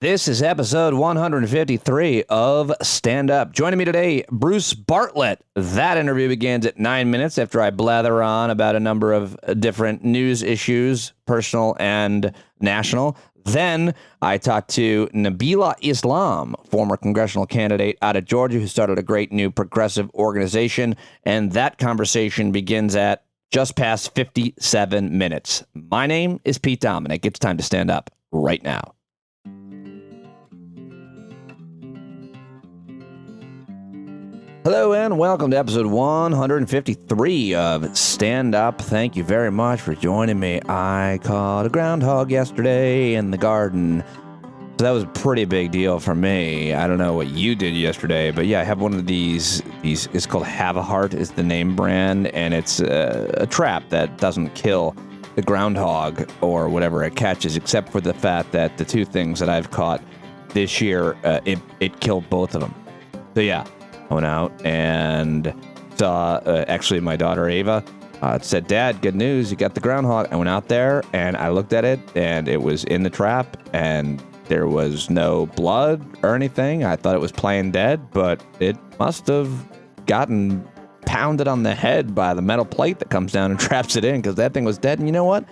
This is episode 153 of Stand Up. Joining me today, Bruce Bartlett. That interview begins at 9 minutes after I blather on about a number of different news issues, personal and national. Then I talked to Nabilah Islam, former congressional candidate out of Georgia who started a great new progressive organization. And that conversation begins at just past 57 minutes. My name is Pete Dominic. It's time to stand up right now. Hello and welcome to episode 153 of Stand Up. Thank you very much for joining me. I caught a groundhog yesterday in the garden. So that was a pretty big deal for me. I don't know what you did yesterday, but yeah, I have one of these it's called Have a Heart is the name brand, and it's a trap that doesn't kill the groundhog or whatever it catches, except for the fact that the two things that I've caught this year, it killed both of them. So yeah. I went out and saw, actually my daughter Ava said, "Dad, good news, you got the groundhog." I went out there and I looked at it and it was in the trap and there was no blood or anything. I thought it was playing dead, but it must have gotten pounded on the head by the metal plate that comes down and traps it in, because that thing was dead. And you know what?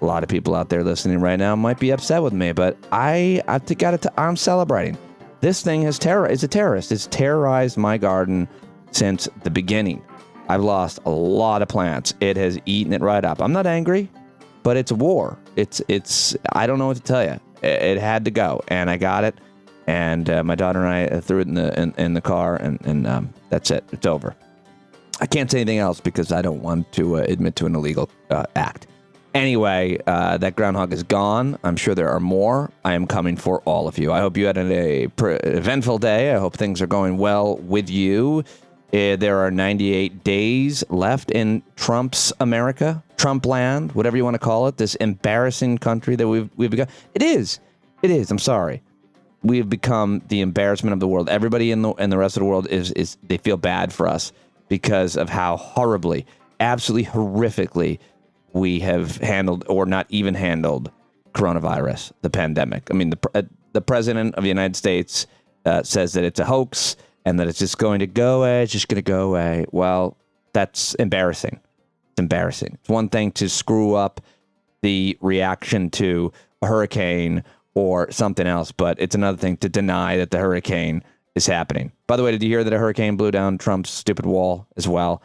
A lot of people out there listening right now might be upset with me, but I'm celebrating. This thing is a terrorist. It's terrorized my garden since the beginning. I've lost a lot of plants. It has eaten it right up. I'm not angry, but it's a war. I don't know what to tell you. It had to go, and I got it. And my daughter and I threw it in the car, and that's it. It's over. I can't say anything else because I don't want to admit to an illegal act. Anyway, that groundhog is gone. I'm sure there are more. I am coming for all of you. I hope you had an eventful day. I hope things are going well with you. There are 98 days left in Trump's America, Trump land, whatever you want to call it, this embarrassing country that we've become. It is. I'm sorry. We have become the embarrassment of the world. Everybody in the rest of the world is they feel bad for us because of how horribly, absolutely horrifically we have handled, or not even handled, coronavirus, the pandemic. I mean, the president of the United States says that it's a hoax and that it's just going to go away. It's just going to go away. Well, that's embarrassing. It's embarrassing. It's one thing to screw up the reaction to a hurricane or something else, but it's another thing to deny that the hurricane is happening. By the way, did you hear that a hurricane blew down Trump's stupid wall as well?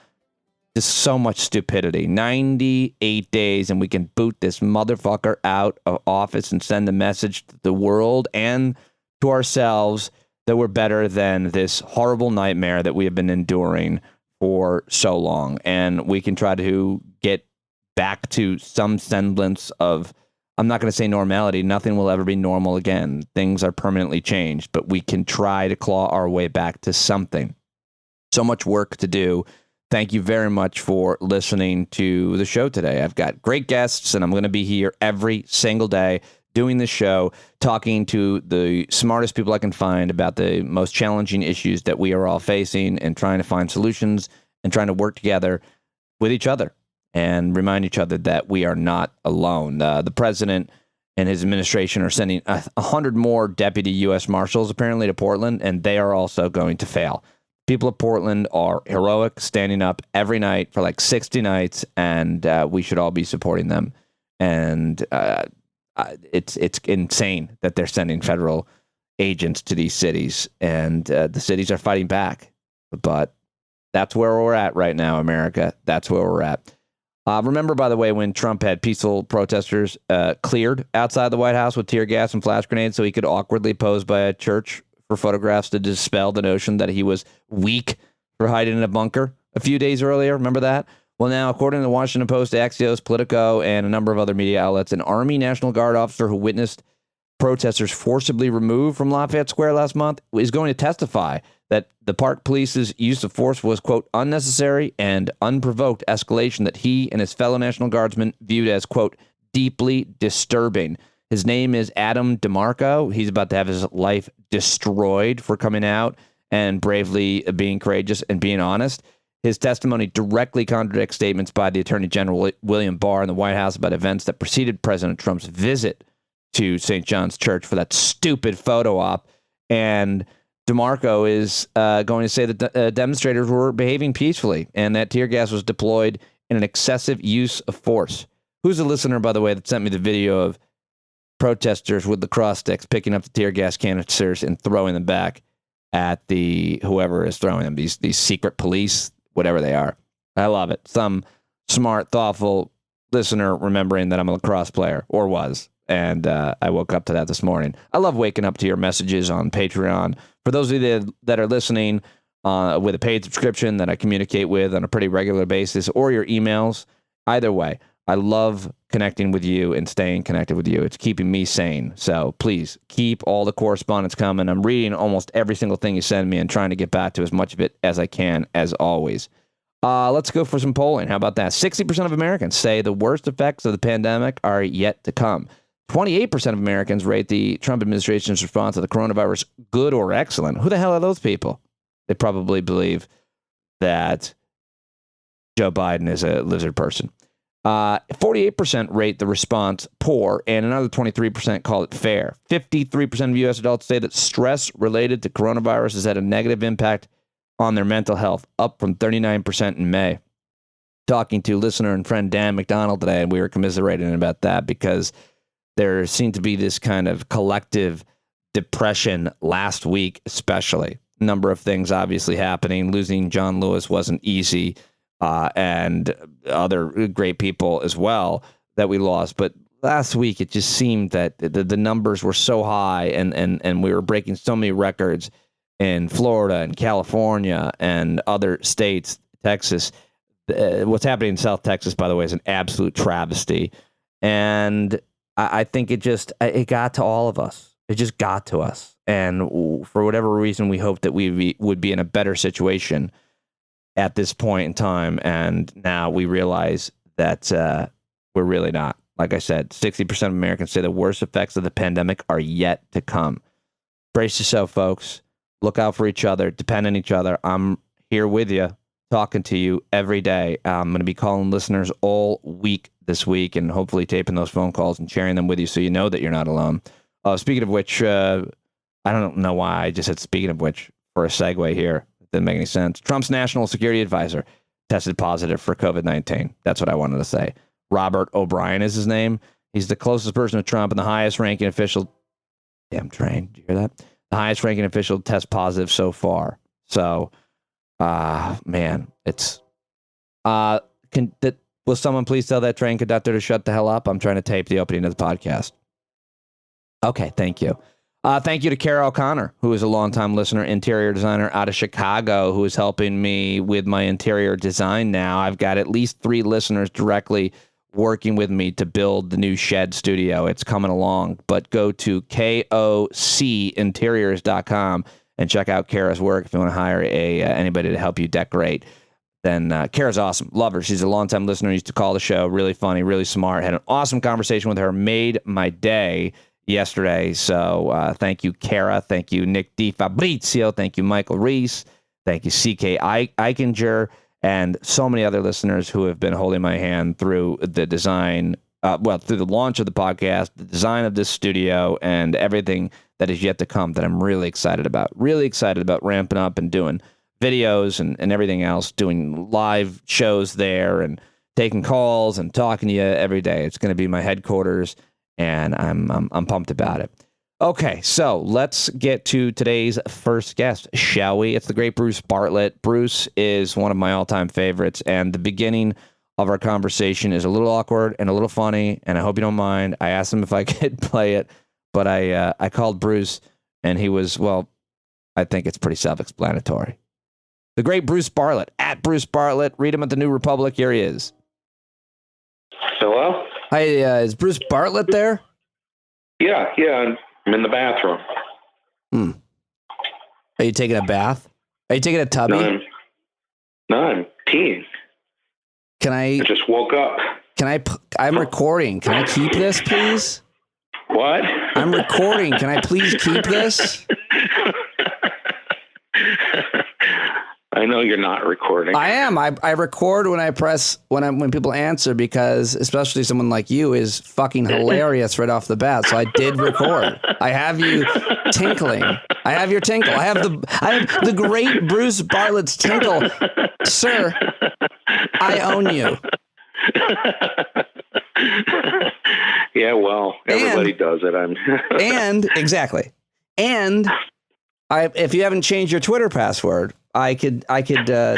There's so much stupidity. 98 days, and we can boot this motherfucker out of office and send a message to the world and to ourselves that we're better than this horrible nightmare that we have been enduring for so long. And we can try to get back to some semblance of, I'm not going to say normality. Nothing will ever be normal again. Things are permanently changed, but we can try to claw our way back to something. So much work to do. Thank you very much for listening to the show today. I've got great guests, and I'm going to be here every single day doing this show, talking to the smartest people I can find about the most challenging issues that we are all facing, and trying to find solutions and trying to work together with each other and remind each other that we are not alone. The president and his administration are sending 100 more deputy U.S. Marshals apparently to Portland, and they are also going to fail. People of Portland are heroic, standing up every night for like 60 nights, and we should all be supporting them. And it's insane that they're sending federal agents to these cities, and the cities are fighting back. But that's where we're at right now, America. That's where we're at. Remember, by the way, when Trump had peaceful protesters cleared outside the White House with tear gas and flash grenades so he could awkwardly pose by a church for photographs to dispel the notion that he was weak for hiding in a bunker a few days earlier? Remember that? Well, now, according to the Washington Post, Axios, Politico, and a number of other media outlets, an Army National Guard officer who witnessed protesters forcibly removed from Lafayette Square last month is going to testify that the Park Police's use of force was, quote, unnecessary and unprovoked escalation that he and his fellow National Guardsmen viewed as, quote, deeply disturbing. His name is Adam DeMarco. He's about to have his life destroyed for coming out and bravely being courageous and being honest. His testimony directly contradicts statements by the Attorney General William Barr in the White House about events that preceded President Trump's visit to St. John's Church for that stupid photo op. And DeMarco is going to say that demonstrators were behaving peacefully and that tear gas was deployed in an excessive use of force. Who's the listener, by the way, that sent me the video of protesters with lacrosse sticks picking up the tear gas canisters and throwing them back at the whoever is throwing them, these secret police, whatever they are. I love it. Some smart, thoughtful listener remembering that I'm a lacrosse player, or was, and I woke up to that this morning. I love waking up to your messages on Patreon. For those of you that are listening with a paid subscription that I communicate with on a pretty regular basis, or your emails, either way, I love connecting with you and staying connected with you. It's keeping me sane. So please keep all the correspondence coming. I'm reading almost every single thing you send me and trying to get back to as much of it as I can, as always. Let's go for some polling. How about that? 60% of Americans say the worst effects of the pandemic are yet to come. 28% of Americans rate the Trump administration's response to the coronavirus good or excellent. Who the hell are those people? They probably believe that Joe Biden is a lizard person. 48% rate the response poor, and another 23% call it fair. 53% of U.S. adults say that stress related to coronavirus has had a negative impact on their mental health, up from 39% in May. Talking to listener and friend Dan McDonald today, and we were commiserating about that because there seemed to be this kind of collective depression last week, especially. Number of things obviously happening. Losing John Lewis wasn't easy. And other great people as well that we lost. But last week, it just seemed that the numbers were so high and we were breaking so many records in Florida and California and other states, Texas. What's happening in South Texas, by the way, is an absolute travesty. And I think it got to all of us. It just got to us. And for whatever reason, we hoped that we would be in a better situation at this point in time, and now we realize that we're really not. Like I said, 60% of Americans say the worst effects of the pandemic are yet to come. Brace yourself, folks. Look out for each other. Depend on each other. I'm here with you, talking to you every day. I'm going to be calling listeners all week this week and hopefully taping those phone calls and sharing them with you so you know that you're not alone. Speaking of which, I don't know why I just said speaking of which for a segue here. Didn't make any sense. Trump's national security advisor tested positive for COVID-19. That's what I wanted to say. Robert O'Brien is his name. He's the closest person to Trump and the highest ranking official. Damn train. Did you hear that? The highest ranking official to test positive so far. So, man, it's, will someone please tell that train conductor to shut the hell up? I'm trying to tape the opening of the podcast. Okay. Thank you. Thank you to Kara O'Connor, who is a longtime listener, interior designer out of Chicago, who is helping me with my interior design now. I've got at least 3 listeners directly working with me to build the new shed studio. It's coming along, but go to kocinteriors.com and check out Kara's work if you want to hire anybody to help you decorate. Then Kara's awesome. Love her. She's a longtime listener. Used to call the show. Really funny, really smart. Had an awesome conversation with her. Made my day yesterday. So thank you, Kara. Thank you, Nick DiFabrizio. Thank you, Michael Reese. Thank you, CK Eichinger, and so many other listeners who have been holding my hand through the design, through the launch of the podcast, the design of this studio, and everything that is yet to come that I'm really excited about. Really excited about ramping up and doing videos and everything else, doing live shows there and taking calls and talking to you every day. It's going to be my headquarters, and I'm pumped about it. Okay, so let's get to today's first guest, shall we? It's the great Bruce Bartlett. Bruce is one of my all-time favorites, and the beginning of our conversation is a little awkward and a little funny, and I hope you don't mind. I asked him if I could play it, but I called Bruce, and he was, well, I think it's pretty self-explanatory. The great Bruce Bartlett, at Bruce Bartlett. Read him at the New Republic. Here he is. Hello? Hi, is Bruce Bartlett there? Yeah, I'm in the bathroom. Are you taking a bath? Are you taking a tubby? No, I'm peeing. I just woke up. I'm recording. Can I keep this, please? What? I'm recording. Can I please keep this? I know you're not recording. I am. I record when I press when people answer, because especially someone like you is fucking hilarious right off the bat. So I did record. I have you tinkling. I have your tinkle. I have the great Bruce Bartlett's tinkle, sir. I own you. Yeah, well, everybody does it. And exactly. And if you haven't changed your Twitter password, I could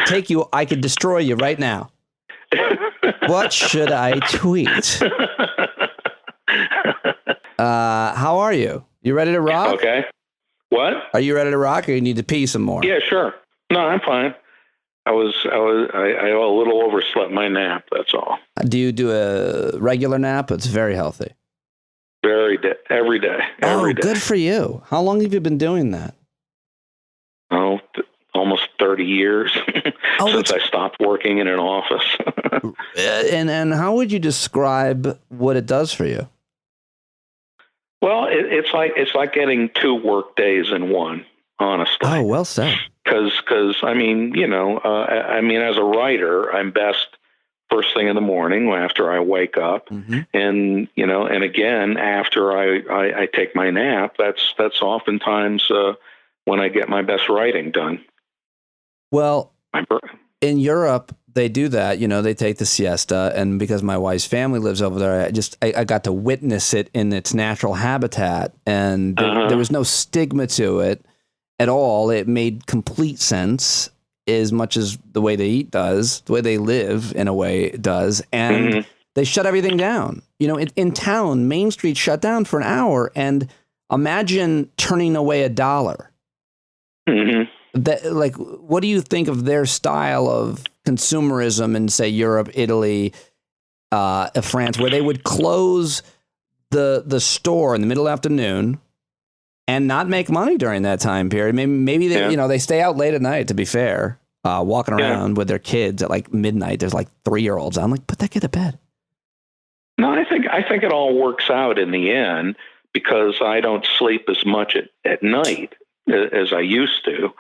take you. I could destroy you right now. What should I tweet? How are you? You ready to rock? Okay. What? Are you ready to rock, or you need to pee some more? Yeah, sure. No, I'm fine. I a little overslept my nap. That's all. Do you do a regular nap? It's very healthy. Every day. Every day. Good for you. How long have you been doing that? Oh, almost 30 years since I stopped working in an office. And how would you describe what it does for you? Well, it's like getting 2 work days in one, honestly. Oh, well said. Because I mean, as a writer, I'm best first thing in the morning after I wake up, and again after I take my nap. That's oftentimes when I get my best writing done. Well, in Europe, they do that. They take the siesta, and because my wife's family lives over there, I got to witness it in its natural habitat, and there was no stigma to it at all. It made complete sense, as much as the way they eat does, the way they live in a way does, and they shut everything down. In town, Main Street shut down for an hour, and imagine turning away $1. What do you think of their style of consumerism in, say, Europe, Italy, France, where they would close the store in the middle of the afternoon and not make money during that time period? Maybe they, they stay out late at night, to be fair, walking around with their kids at like midnight. There's like 3-year-olds. I'm like, put that kid to bed. No, I think it all works out in the end, because I don't sleep as much at night as I used to.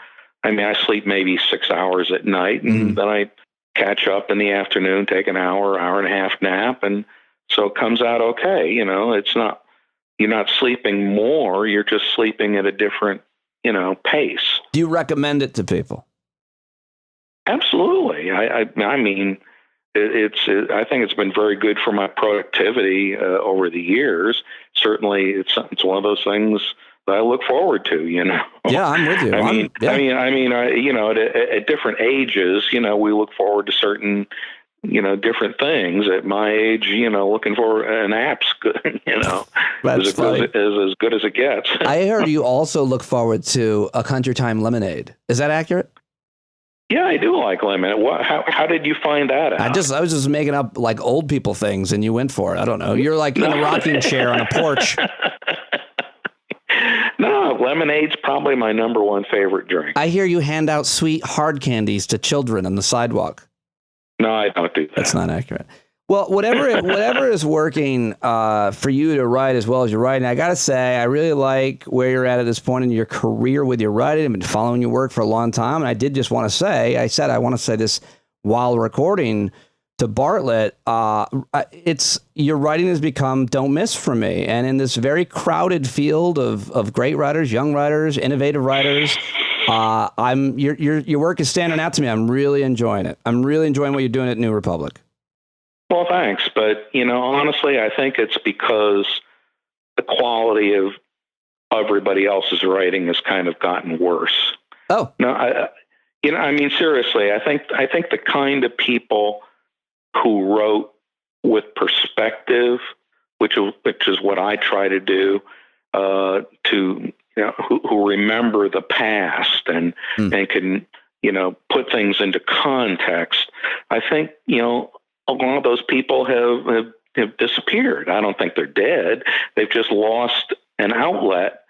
I mean, I sleep maybe 6 hours at night, and then I catch up in the afternoon, take an hour and a half nap. And so it comes out okay. It's not, you're not sleeping more. You're just sleeping at a different, pace. Do you recommend it to people? Absolutely. I mean, I think it's been very good for my productivity over the years. Certainly it's one of those things that I look forward to, Yeah, I'm with you. At different ages, we look forward to certain, different things. At my age, looking for an app's good, That's funny. As good as it gets. I heard you also look forward to A Country Time Lemonade. Is that accurate? Yeah, I do like lemonade. How did you find that out? I was just making up like old people things, and you went for it. I don't know. You're like in a rocking chair on a porch. No, lemonade's probably my number one favorite drink. I hear you hand out sweet hard candies to children on the sidewalk. No, I don't do that. That's not accurate. Well, whatever is working for you to write as well as you're writing, I got to say, I really like where you're at this point in your career with your writing. I've been following your work for a long time, and I did just want to say, I want to say this while recording to Bartlett, your writing has become don't miss for me. And in this very crowded field of great writers, young writers, innovative writers, your work is standing out to me. I'm really enjoying it. I'm really enjoying what you're doing at New Republic. Well, thanks. But, honestly, I think it's because the quality of everybody else's writing has kind of gotten worse. Oh, no, seriously, I think the kind of people who wrote with perspective, which is what I try to do, who remember the past and can, put things into context. I think, a lot of those people have disappeared. I don't think they're dead. They've just lost an outlet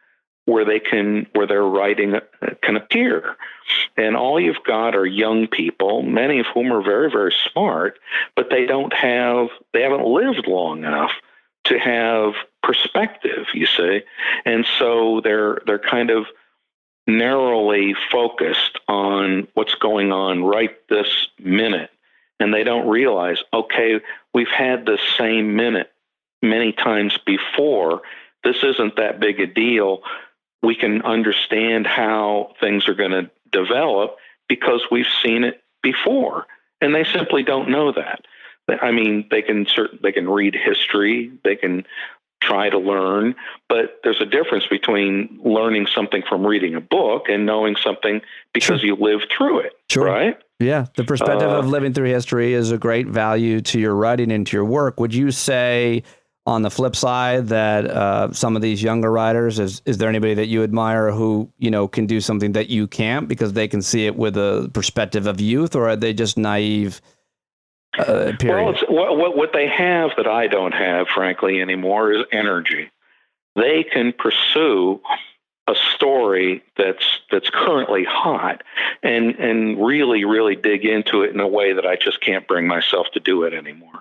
where their writing can appear. And all you've got are young people, many of whom are very, very smart, but they haven't lived long enough to have perspective, you see. And so they're kind of, narrowly focused on what's going on right this minute. And they don't realize, okay, we've had this same minute many times before. This isn't that big a deal. We can understand how things are going to develop because we've seen it before. And they simply don't know that. I mean, they can read history, they can try to learn, but there's a difference between learning something from reading a book and knowing something because you lived through it, right? Yeah, the perspective of living through history is a great value to your writing and to your work. Would you say, on the flip side, that some of these younger writers, is there anybody that you admire who, can do something that you can't because they can see it with a perspective of youth, or are they just naive? Period. Well, what they have that I don't have, frankly, anymore is energy. They can pursue a story that's currently hot and really, really dig into it in a way that I just can't bring myself to do it anymore.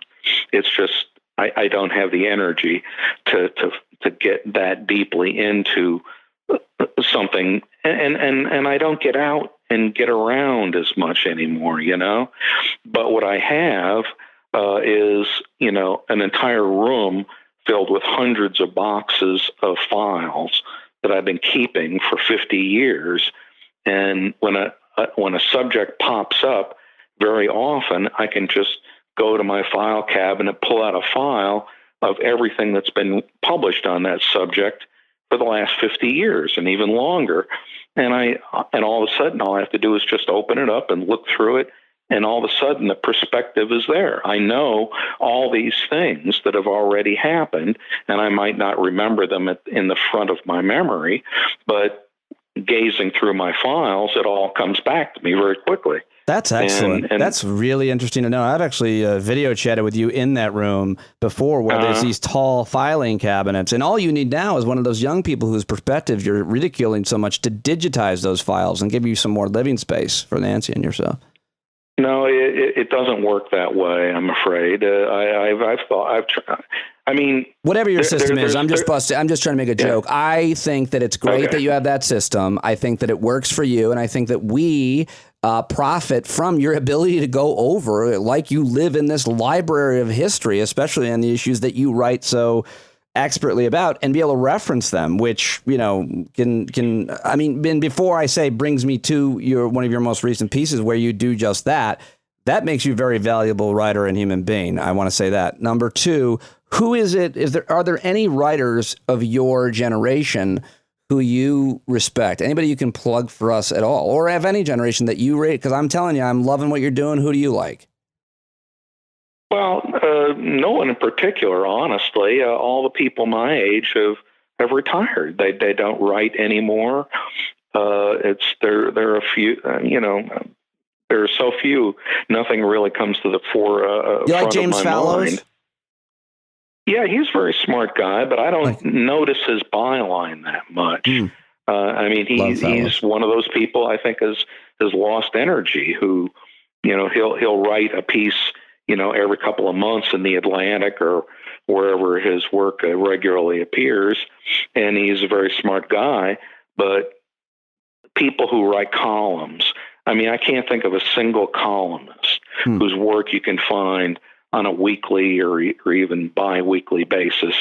It's just I don't have the energy to get that deeply into something, and I don't get out and get around as much anymore, But what I have is, an entire room filled with hundreds of boxes of files that I've been keeping for 50 years. And when a subject pops up, very often I can just go to my file cabinet, pull out a file of everything that's been published on that subject for the last 50 years and even longer. And all of a sudden, all I have to do is just open it up and look through it. And all of a sudden, the perspective is there. I know all these things that have already happened, and I might not remember them in the front of my memory, but gazing through my files, it all comes back to me very quickly. That's excellent. And that's really interesting to know. I've actually video chatted with you in that room before where there's these tall filing cabinets. And all you need now is one of those young people whose perspective you're ridiculing so much to digitize those files and give you some more living space for Nancy and yourself. No, it doesn't work that way, I'm afraid. I've tried. I mean, whatever your system is, I'm just trying to make a joke. I think that it's great that you have that system. I think that it works for you. And I think that we profit from your ability to go over, like you live in this library of history, especially on the issues that you write so expertly about, and be able to reference them, which, and before I say brings me to one of your most recent pieces where you do just that, that makes you a very valuable writer and human being. I want to say that. Number two, who is it? Are there any writers of your generation who you respect? Anybody you can plug for us at all, or have any generation that you rate? Because I'm telling you, I'm loving what you're doing. Who do you like? Well, no one in particular, honestly. All the people my age have retired. They don't write anymore. There are a few. There are so few. Nothing really comes to the front like James of my Fallows? mind. Yeah, he's a very smart guy, but I don't notice his byline that much. He's one of those people I think has lost energy. Who, he'll write a piece, every couple of months in the Atlantic or wherever his work regularly appears, and he's a very smart guy. But people who write columns, I can't think of a single columnist whose work you can find on a weekly or even bi-weekly basis.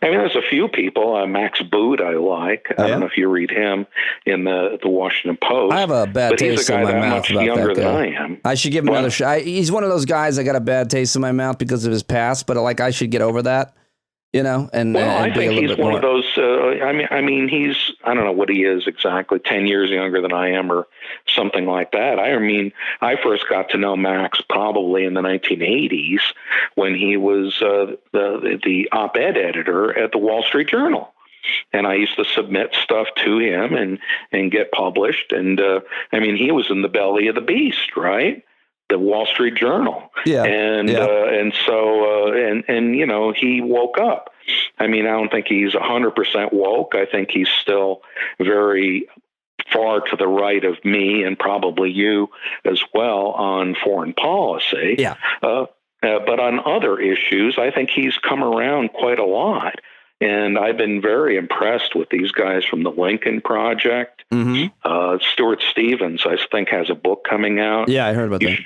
There's a few people. Max Boot I like. I don't know if you read him in the Washington Post. I have a bad taste in my mouth about younger that guy. Than I am. I should give him another shot. He's one of those guys that got a bad taste in my mouth because of his past, but I should get over that. I think he's one of those. He's, I don't know what he is exactly, 10 years younger than I am, or something like that. I first got to know Max probably in the 1980s when he was the op-ed editor at the Wall Street Journal, and I used to submit stuff to him and get published. And he was in the belly of the beast, right? The Wall Street Journal. So he woke up. I don't think he's 100% woke. I think he's still very far to the right of me and probably you as well on foreign policy. Yeah. But on other issues, I think he's come around quite a lot. And I've been very impressed with these guys from the Lincoln Project. Stuart Stevens, I think, has a book coming out. Yeah, I heard about that. You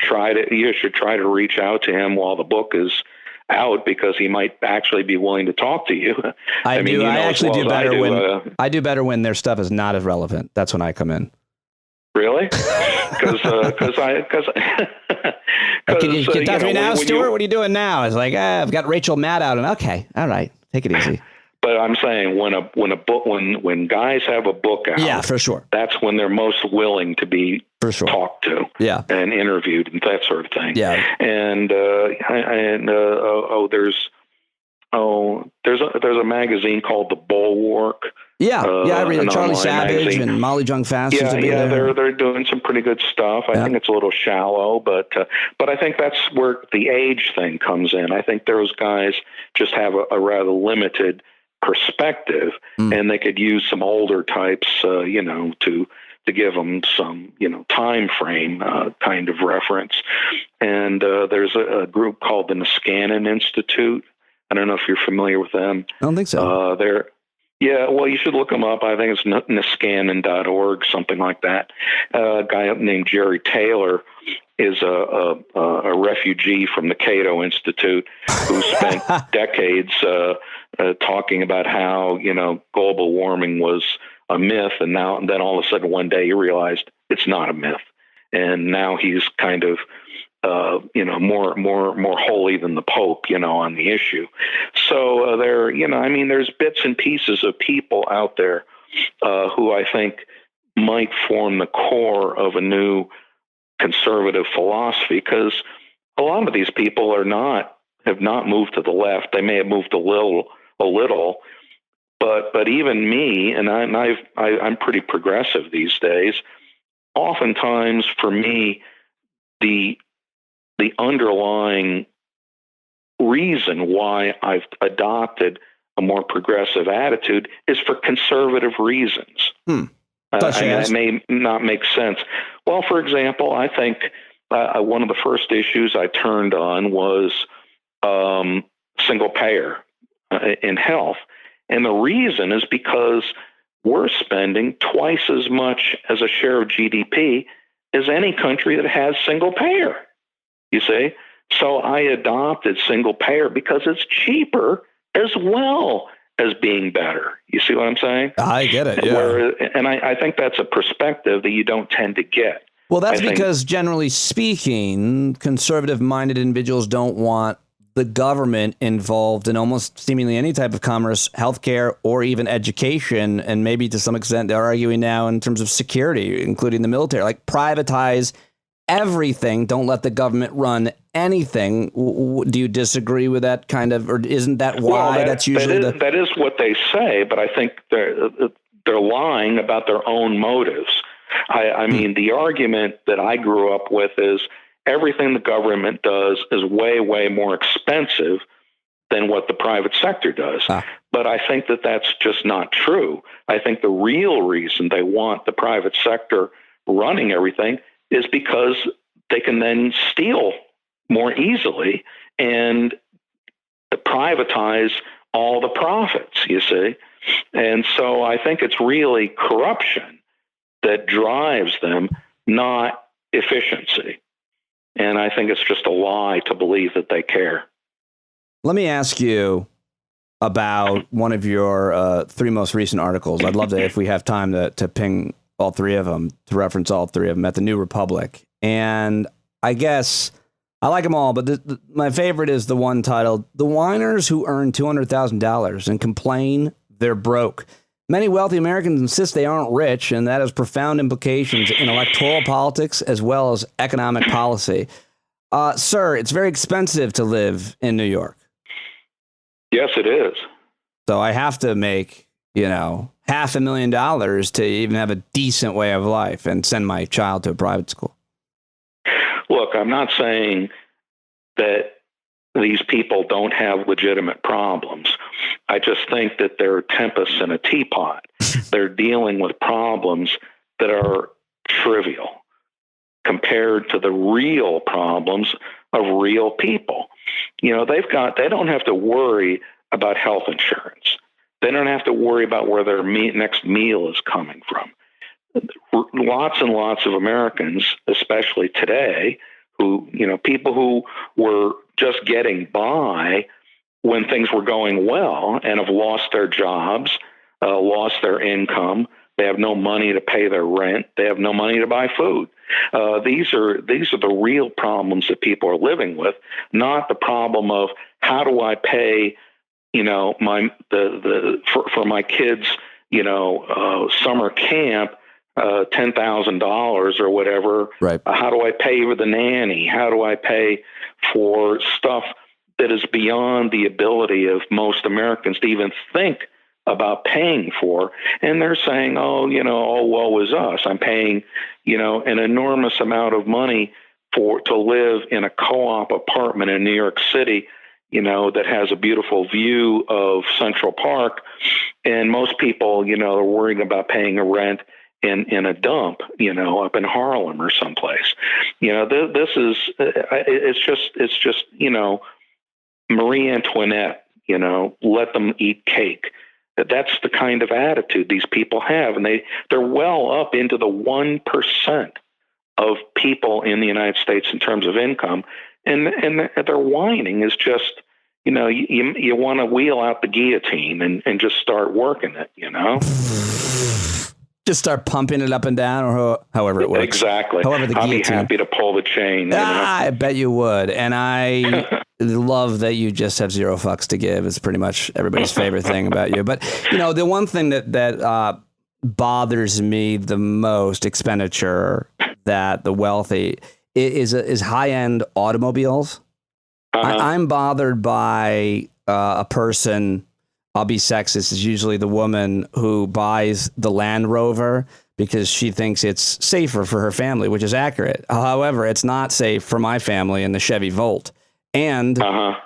should try to reach out to him while the book is out, because he might actually be willing to talk to you. I do better when their stuff is not as relevant. That's when I come in. Really? Because can you talk to me now, Stuart? What are you doing now? It's like, I've got Rachel Matt out, and okay, all right, take it easy. But I'm saying when guys have a book out, yeah, for sure, that's when they're most willing to be talked to, and interviewed and that sort of thing. Yeah, and there's a magazine called The Bulwark. I read it. Charlie Savage magazine. And Molly Jung Fast. They're doing some pretty good stuff. I think it's a little shallow, but I think that's where the age thing comes in. I think those guys just have a rather limited perspective, and they could use some older types, to give them some, time frame kind of reference. And there's a group called the Niskanen Institute. I don't know if you're familiar with them. I don't think so. Well, you should look them up. I think it's niskanen.org, something like that. A guy named Jerry Taylor is a refugee from the Cato Institute who spent decades talking about how, global warming was a myth. And then all of a sudden one day he realized it's not a myth. And now he's kind of, more holy than the Pope, on the issue. So there's bits and pieces of people out there who I think might form the core of a new conservative philosophy, because a lot of these people have not moved to the left. They may have moved a little, but even me, and I'm pretty progressive these days. Oftentimes, for me, the underlying reason why I've adopted a more progressive attitude is for conservative reasons. It may not make sense. Well, for example, I think one of the first issues I turned on was single payer in health. And the reason is because we're spending twice as much as a share of GDP as any country that has single payer. You see? So I adopted single payer because it's cheaper as well as being better. You see what I'm saying? I get it, yeah. And I think that's a perspective that you don't tend to get. Well, that's because, generally speaking, conservative-minded individuals don't want the government involved in almost seemingly any type of commerce, healthcare, or even education, and maybe to some extent they're arguing now in terms of security, including the military, like privatize everything. Don't let the government run anything. Do you disagree with that kind of, or isn't that why that's usually that is what they say? But I think they're lying about their own motives. I mean, the argument that I grew up with is everything the government does is way, way more expensive than what the private sector does. But I think that that's just not true. I think the real reason they want the private sector running everything is because they can then steal more easily and privatize all the profits, you see. And so I think it's really corruption that drives them, not efficiency. And I think it's just a lie to believe that they care. Let me ask you about one of your three most recent articles. I'd love to, if we have time, to ping all three of them, to reference all three of them, at the New Republic. And I guess I like them all, but my favorite is the one titled, "The Whiners Who Earn $200,000 and Complain They're Broke. Many wealthy Americans insist they aren't rich, and that has profound implications in electoral politics as well as economic policy." Sir, it's very expensive to live in New York. Yes, it is. So I have to make, $500,000 to even have a decent way of life and send my child to a private school. Look, I'm not saying that these people don't have legitimate problems. I just think that they're tempests in a teapot. They're dealing with problems that are trivial compared to the real problems of real people. They don't have to worry about health insurance. They don't have to worry about where their next meal is coming from. Lots and lots of Americans, especially today, who, people who were just getting by when things were going well and have lost their jobs, lost their income. They have no money to pay their rent. They have no money to buy food. These are the real problems that people are living with, not the problem of how do I pay, for my kids, summer camp, $10,000 or whatever. Right. How do I pay for the nanny? How do I pay for stuff that is beyond the ability of most Americans to even think about paying for? And they're saying, oh, woe is us. I'm paying, an enormous amount of money to live in a co-op apartment in New York City, that has a beautiful view of Central Park. And most people, are worrying about paying a rent in a dump, up in Harlem or someplace. This is, it's just, Marie Antoinette, let them eat cake. That's the kind of attitude these people have. And they're well up into the 1% of people in the United States in terms of income. And their whining is just, you want to wheel out the guillotine and just start working it, Just start pumping it up and down, or however it works. Exactly. However the guillotine. I'd be happy to pull the chain. I bet you would. And I love that you just have zero fucks to give. It's pretty much everybody's favorite thing about you. But, the one thing that bothers me the most, expenditure that the wealthy, is high-end automobiles. I'm bothered by a person, I'll be sexist, is usually the woman who buys the Land Rover because she thinks it's safer for her family, which is accurate. However, it's not safe for my family in the Chevy Volt. And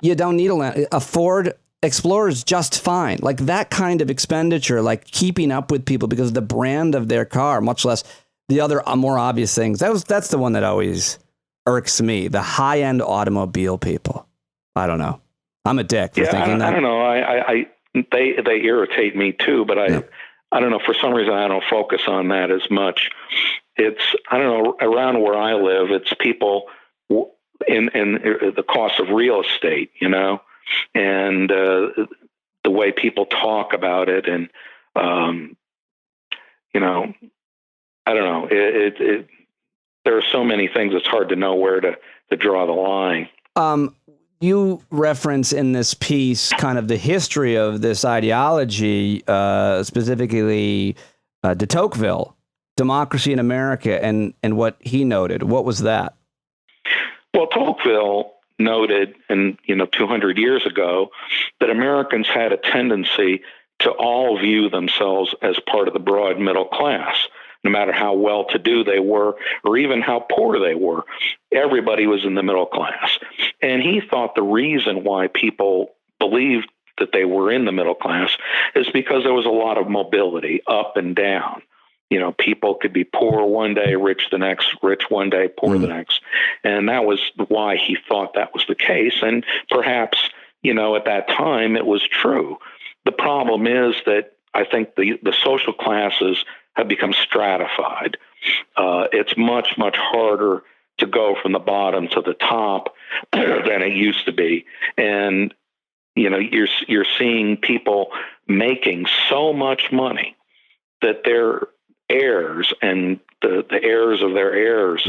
you don't need a Ford Explorer is just fine. Like that kind of expenditure, like keeping up with people because of the brand of their car, much less the other more obvious things. That's the one that always irks me, the high-end automobile people. I don't know. I'm a dick for thinking that. I don't know. They irritate me too, but I don't know. For some reason, I don't focus on that as much. It's, I don't know, around where I live, it's people in the cost of real estate, and the way people talk about it. And, I don't know. There are so many things. It's hard to know where to draw the line. You reference in this piece kind of the history of this ideology, specifically de Tocqueville, Democracy in America, and what he noted. What was that? Well, Tocqueville noted, 200 years ago, that Americans had a tendency to all view themselves as part of the broad middle class. No matter how well-to-do they were, or even how poor they were, everybody was in the middle class. And he thought the reason why people believed that they were in the middle class is because there was a lot of mobility up and down. People could be poor one day, rich the next, rich one day, poor the next. And that was why he thought that was the case. And perhaps, at that time it was true. The problem is that I think the social classes have become stratified. It's much, much harder to go from the bottom to the top than it used to be. And, you're seeing people making so much money that their heirs and the heirs of their heirs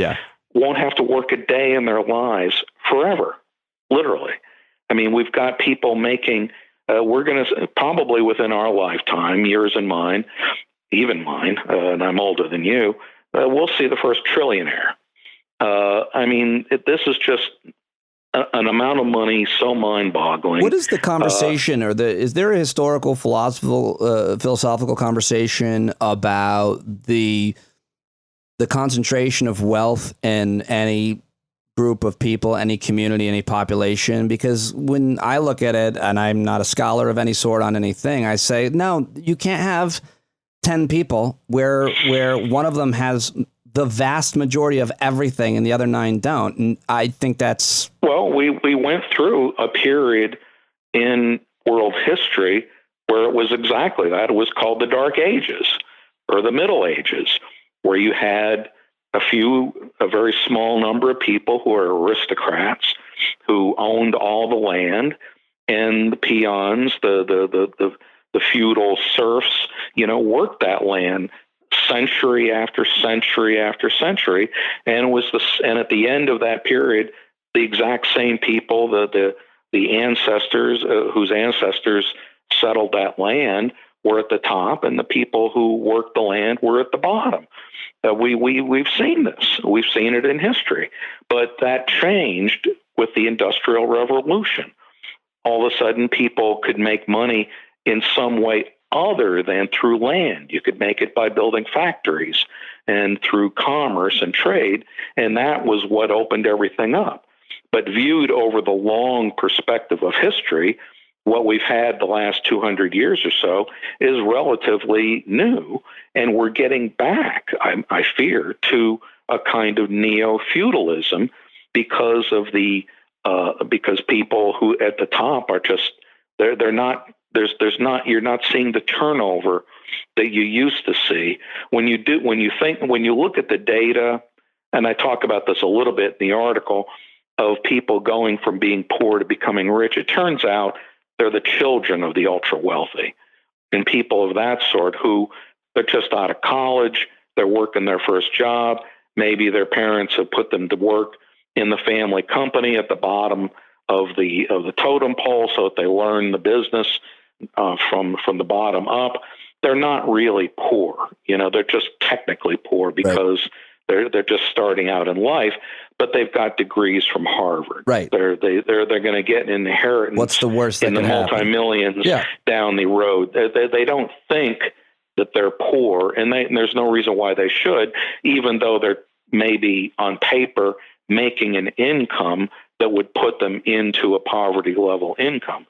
won't have to work a day in their lives forever, literally. I mean, we've got people making, we're going to probably within our lifetime, yours and mine, even mine, and I'm older than you, we'll see the first trillionaire. This is just an amount of money so mind-boggling. What is the conversation, is there a historical, philosophical conversation about the concentration of wealth in any group of people, any community, any population? Because when I look at it, and I'm not a scholar of any sort on anything, I say, no, you can't have 10 people where one of them has the vast majority of everything and the other 9 don't. And I think that's... Well, we went through a period in world history where it was exactly that. It was called the Dark Ages or the Middle Ages, where you had a very small number of people who are aristocrats who owned all the land, and the peons, the feudal serfs, worked that land century after century after century, and at the end of that period, the exact same people, the ancestors whose ancestors settled that land, were at the top, and the people who worked the land were at the bottom. We've seen this. We've seen it in history, but that changed with the Industrial Revolution. All of a sudden, people could make money in some way other than through land. You could make it by building factories and through commerce and trade, and that was what opened everything up. But viewed over the long perspective of history, what we've had the last 200 years or so is relatively new, and we're getting back, I fear, to a kind of neo-feudalism because of because people who at the top are just you're not seeing the turnover that you used to see when you look at the data, and I talk about this a little bit in the article, of people going from being poor to becoming rich. It turns out they're the children of the ultra wealthy, and people of that sort who they're just out of college, they're working their first job, maybe their parents have put them to work in the family company at the bottom of the totem pole so that they learn the business from the bottom up. They're not really poor, they're just technically poor because they're just starting out in life, but they've got degrees from Harvard. Right. They're going to get an inheritance. What's the worst that in the can happen? multi-millions down the road. They don't think that they're poor, and there's no reason why they should, even though they're maybe on paper making an income that would put them into a poverty level income.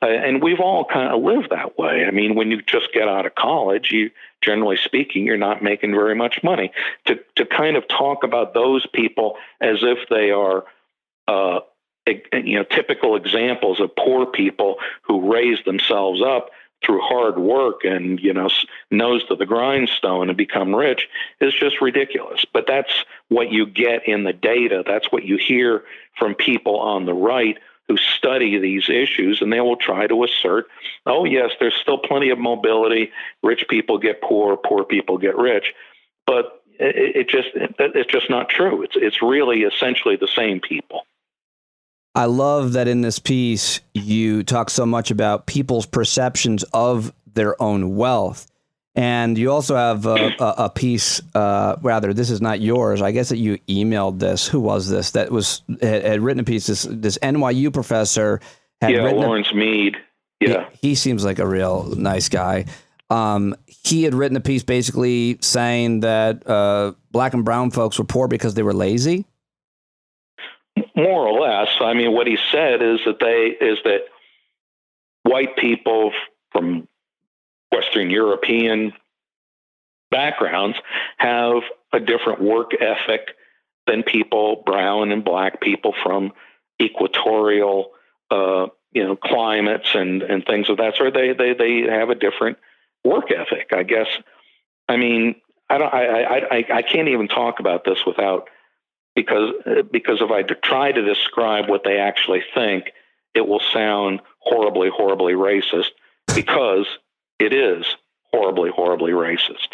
And we've all kind of lived that way. I mean, when you just get out of college, generally speaking, you're not making very much money. To kind of talk about those people as if they are, typical examples of poor people who raise themselves up through hard work and, nose to the grindstone and become rich is just ridiculous. But that's what you get in the data. That's what you hear from people on the right who study these issues, and they will try to assert, oh, yes, there's still plenty of mobility. Rich people get poor, poor people get rich. But it's just not true. It's really essentially the same people. I love that in this piece, you talk so much about people's perceptions of their own wealth. And you also have a piece, rather, this is not yours. I guess that you emailed this. Who was this? That had written a piece. This NYU professor had written. Lawrence Mead. Yeah. He seems like a real nice guy. He had written a piece basically saying that black and brown folks were poor because they were lazy. More or less. I mean, what he said is that white people from Western European backgrounds have a different work ethic than brown and black people from equatorial, climates and things of that sort. They have a different work ethic, I guess. I mean, I can't even talk about this because if I try to describe what they actually think, it will sound horribly, horribly racist, because it is horribly, horribly racist.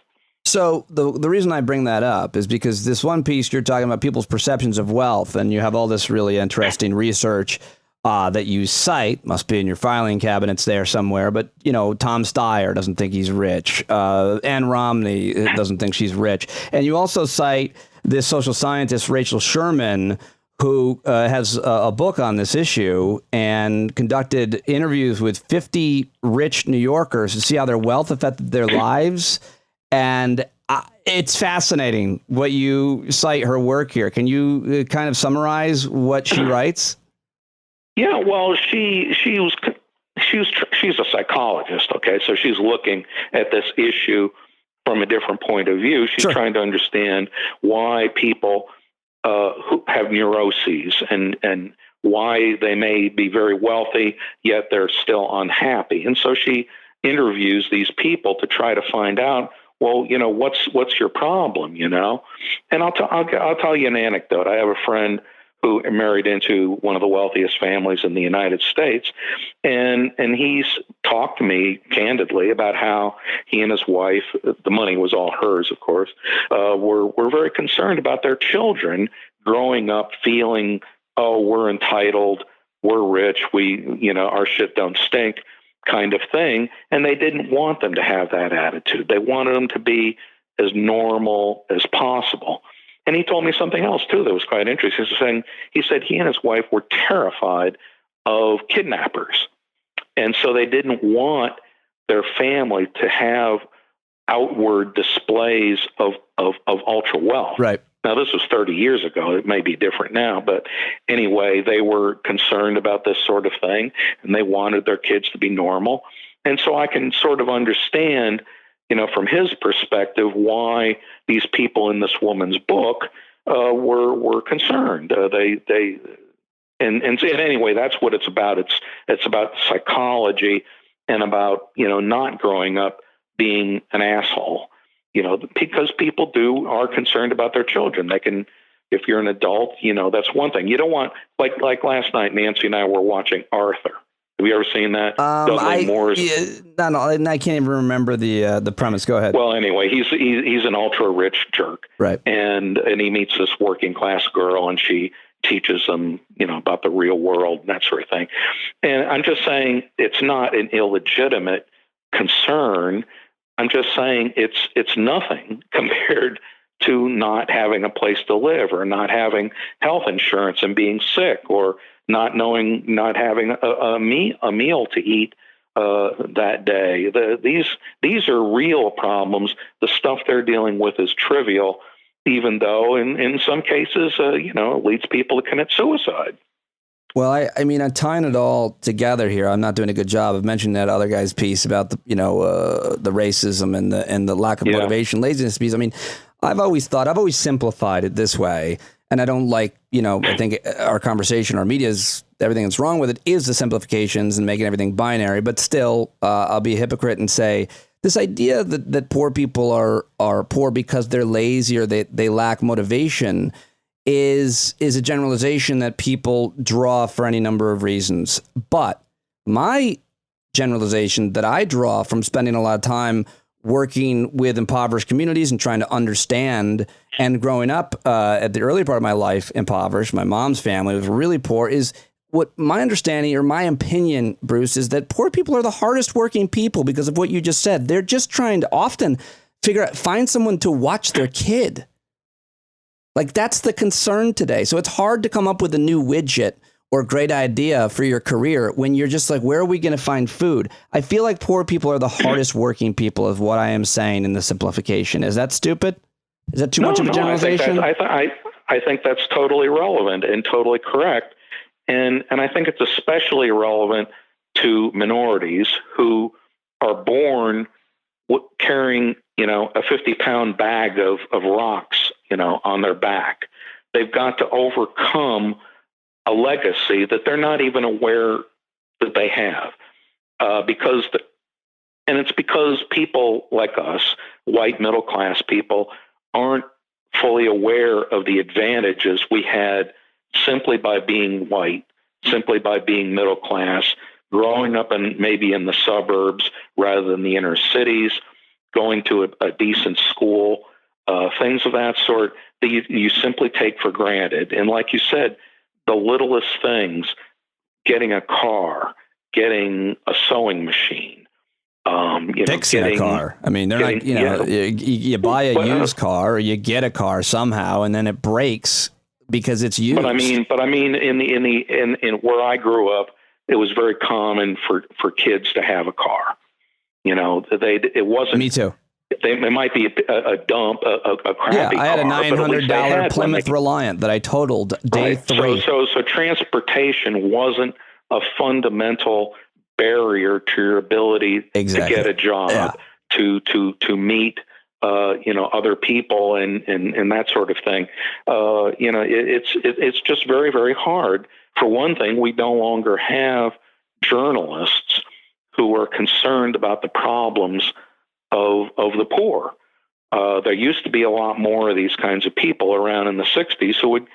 So the reason I bring that up is because this one piece, you're talking about people's perceptions of wealth, and you have all this really interesting research that you cite, must be in your filing cabinets there somewhere, but, Tom Steyer doesn't think he's rich. Ann Romney doesn't think she's rich. And you also cite this social scientist, Rachel Sherman, who has a book on this issue and conducted interviews with 50 rich New Yorkers to see how their wealth affected their lives. And it's fascinating what you cite her work here. Can you kind of summarize what she writes? Yeah, well, she's a psychologist. Okay, so she's looking at this issue from a different point of view. She's trying to understand why people who have neuroses and why they may be very wealthy, yet they're still unhappy. And so she interviews these people to try to find out, well, what's your problem, And I'll tell you an anecdote. I have a friend who married into one of the wealthiest families in the United States, and he's talked to me candidly about how he and his wife, the money was all hers, of course, were very concerned about their children growing up feeling, oh, we're entitled, we're rich, our shit don't stink, kind of thing. And they didn't want them to have that attitude. They wanted them to be as normal as possible. And he told me something else too that was quite interesting. He said he and his wife were terrified of kidnappers. And so they didn't want their family to have outward displays of ultra wealth. Right. Now, this was 30 years ago. It may be different now. But anyway, they were concerned about this sort of thing, and they wanted their kids to be normal. And so I can sort of understand, from his perspective, why these people in this woman's book were concerned. And anyway, that's what it's about. It's about psychology and about, not growing up being an asshole. Because people are concerned about their children. They can, if you're an adult, that's one thing. You don't want, like last night, Nancy and I were watching Arthur. Have you ever seen that? Dudley Moore's. No, I can't even remember the premise. Go ahead. Well, anyway, he's an ultra rich jerk, right? And he meets this working class girl, and she teaches him, about the real world and that sort of thing. And I'm just saying it's not an illegitimate concern. I'm just saying it's nothing compared to not having a place to live, or not having health insurance and being sick, or not having a meal to eat that day. These are real problems. The stuff they're dealing with is trivial, even though in some cases, it leads people to commit suicide. Well, I mean, I'm tying it all together here. I'm not doing a good job of mentioning that other guy's piece about the racism and the lack of motivation, laziness piece. I mean, I've always simplified it this way, and I don't like, I think our conversation, our media's, everything that's wrong with it is the simplifications and making everything binary. But still, I'll be a hypocrite and say this idea that poor people are poor because they're lazy or they lack motivation is a generalization that people draw for any number of reasons. But my generalization that I draw from spending a lot of time working with impoverished communities and trying to understand, and growing up at the early part of my life impoverished, my mom's family was really poor, is what my understanding or my opinion, Bruce, is that poor people are the hardest working people because of what you just said. They're just trying to often find someone to watch their kid. Like, that's the concern today. So it's hard to come up with a new widget or great idea for your career when you're just like, where are we going to find food? I feel like poor people are the hardest working people, is what I am saying in the simplification. Is that stupid? Is that too much of a generalization? I think that's totally relevant and totally correct. And I think it's especially relevant to minorities who are born carrying, a 50-pound bag of rocks, on their back. They've got to overcome a legacy that they're not even aware that they have, it's because people like us, white middle-class people, aren't fully aware of the advantages we had simply by being white, simply by being middle class, growing up maybe in the suburbs rather than the inner cities, going to a decent school, things of that sort that you simply take for granted. And like you said, the littlest things, getting a car, getting a sewing machine, fixing a car. I mean, they're not, you buy a used car or you get a car somehow and then it breaks because it's used. But I mean, in where I grew up, it was very common for kids to have a car. It wasn't. Me too. It might be a dump, a crappy car. I had a $900 Plymouth Reliant that I totaled day 3. So transportation wasn't a fundamental barrier to your ability to get a job, to meet other people and that sort of thing. It's just very, very hard. For one thing, we no longer have journalists who are concerned about the problems of the poor. There used to be a lot more of these kinds of people around in the 60s who would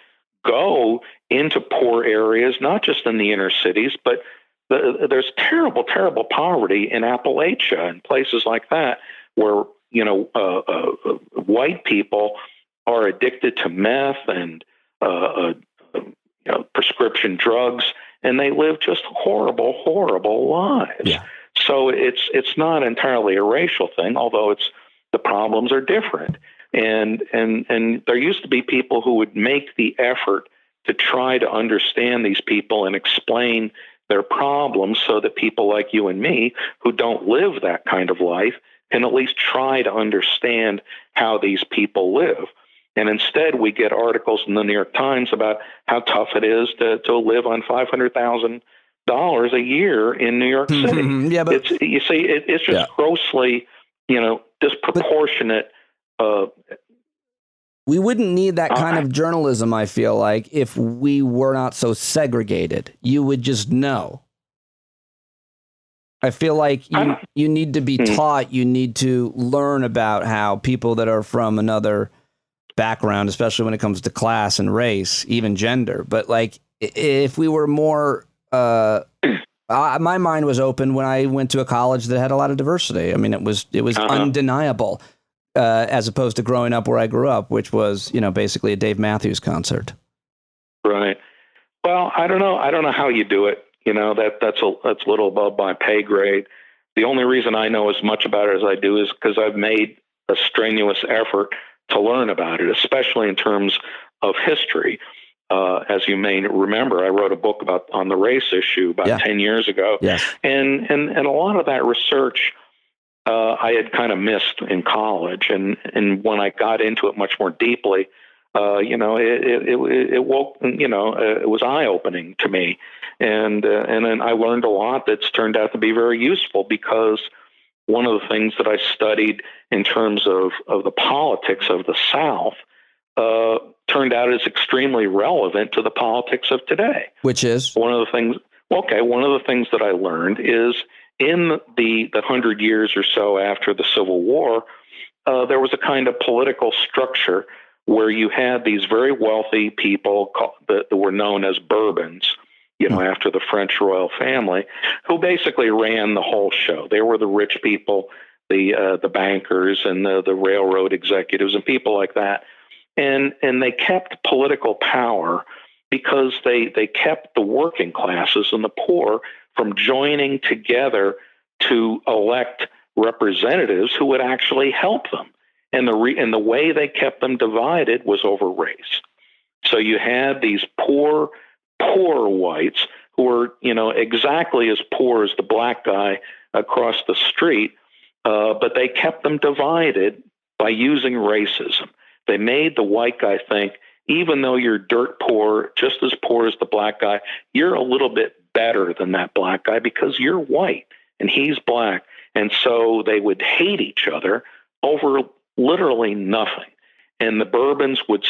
go into poor areas, not just in the inner cities, but there's terrible, terrible poverty in Appalachia and places like that where, white people are addicted to meth and prescription drugs, and they live just horrible, horrible lives. Yeah. So it's not entirely a racial thing, although the problems are different. And there used to be people who would make the effort to try to understand these people and explain their problems so that people like you and me who don't live that kind of life can at least try to understand how these people live. And instead, we get articles in the New York Times about how tough it is to live on $500,000 a year in New York City. Yeah, but it's just grossly, disproportionate. We wouldn't need that kind of journalism, I feel like, if we were not so segregated. You would just know. I feel like you need to be taught, you need to learn about how people that are from another background, especially when it comes to class and race, even gender. But like, if we were more, my mind was open when I went to a college that had a lot of diversity. I mean, it was undeniable, as opposed to growing up where I grew up, which was, basically a Dave Matthews concert. Right. Well, I don't know how you do it. That's a little above my pay grade. The only reason I know as much about it as I do is because I've made a strenuous effort to learn about it, especially in terms of history. As you may remember, I wrote a book on the race issue about 10 years ago. Yes. And a lot of that research I had kind of missed in college. And when I got into it much more deeply, it woke, it was eye-opening to me. And then I learned a lot that's turned out to be very useful, because one of the things that I studied in terms of the politics of the South turned out is extremely relevant to the politics of today. Which is? One of the things that I learned is in the 100 years or so after the Civil War, there was a kind of political structure where you had these very wealthy people that were known as Bourbons, after the French royal family, who basically ran the whole show. They were the rich people, the bankers and the railroad executives and people like that. And they kept political power because they kept the working classes and the poor from joining together to elect representatives who would actually help them. And the way they kept them divided was over race. So you had these poor whites who were, exactly as poor as the black guy across the street, but they kept them divided by using racism. They made the white guy think, even though you're dirt poor, just as poor as the black guy, you're a little bit better than that black guy because you're white and he's black. And so they would hate each other over literally nothing. And the Bourbons would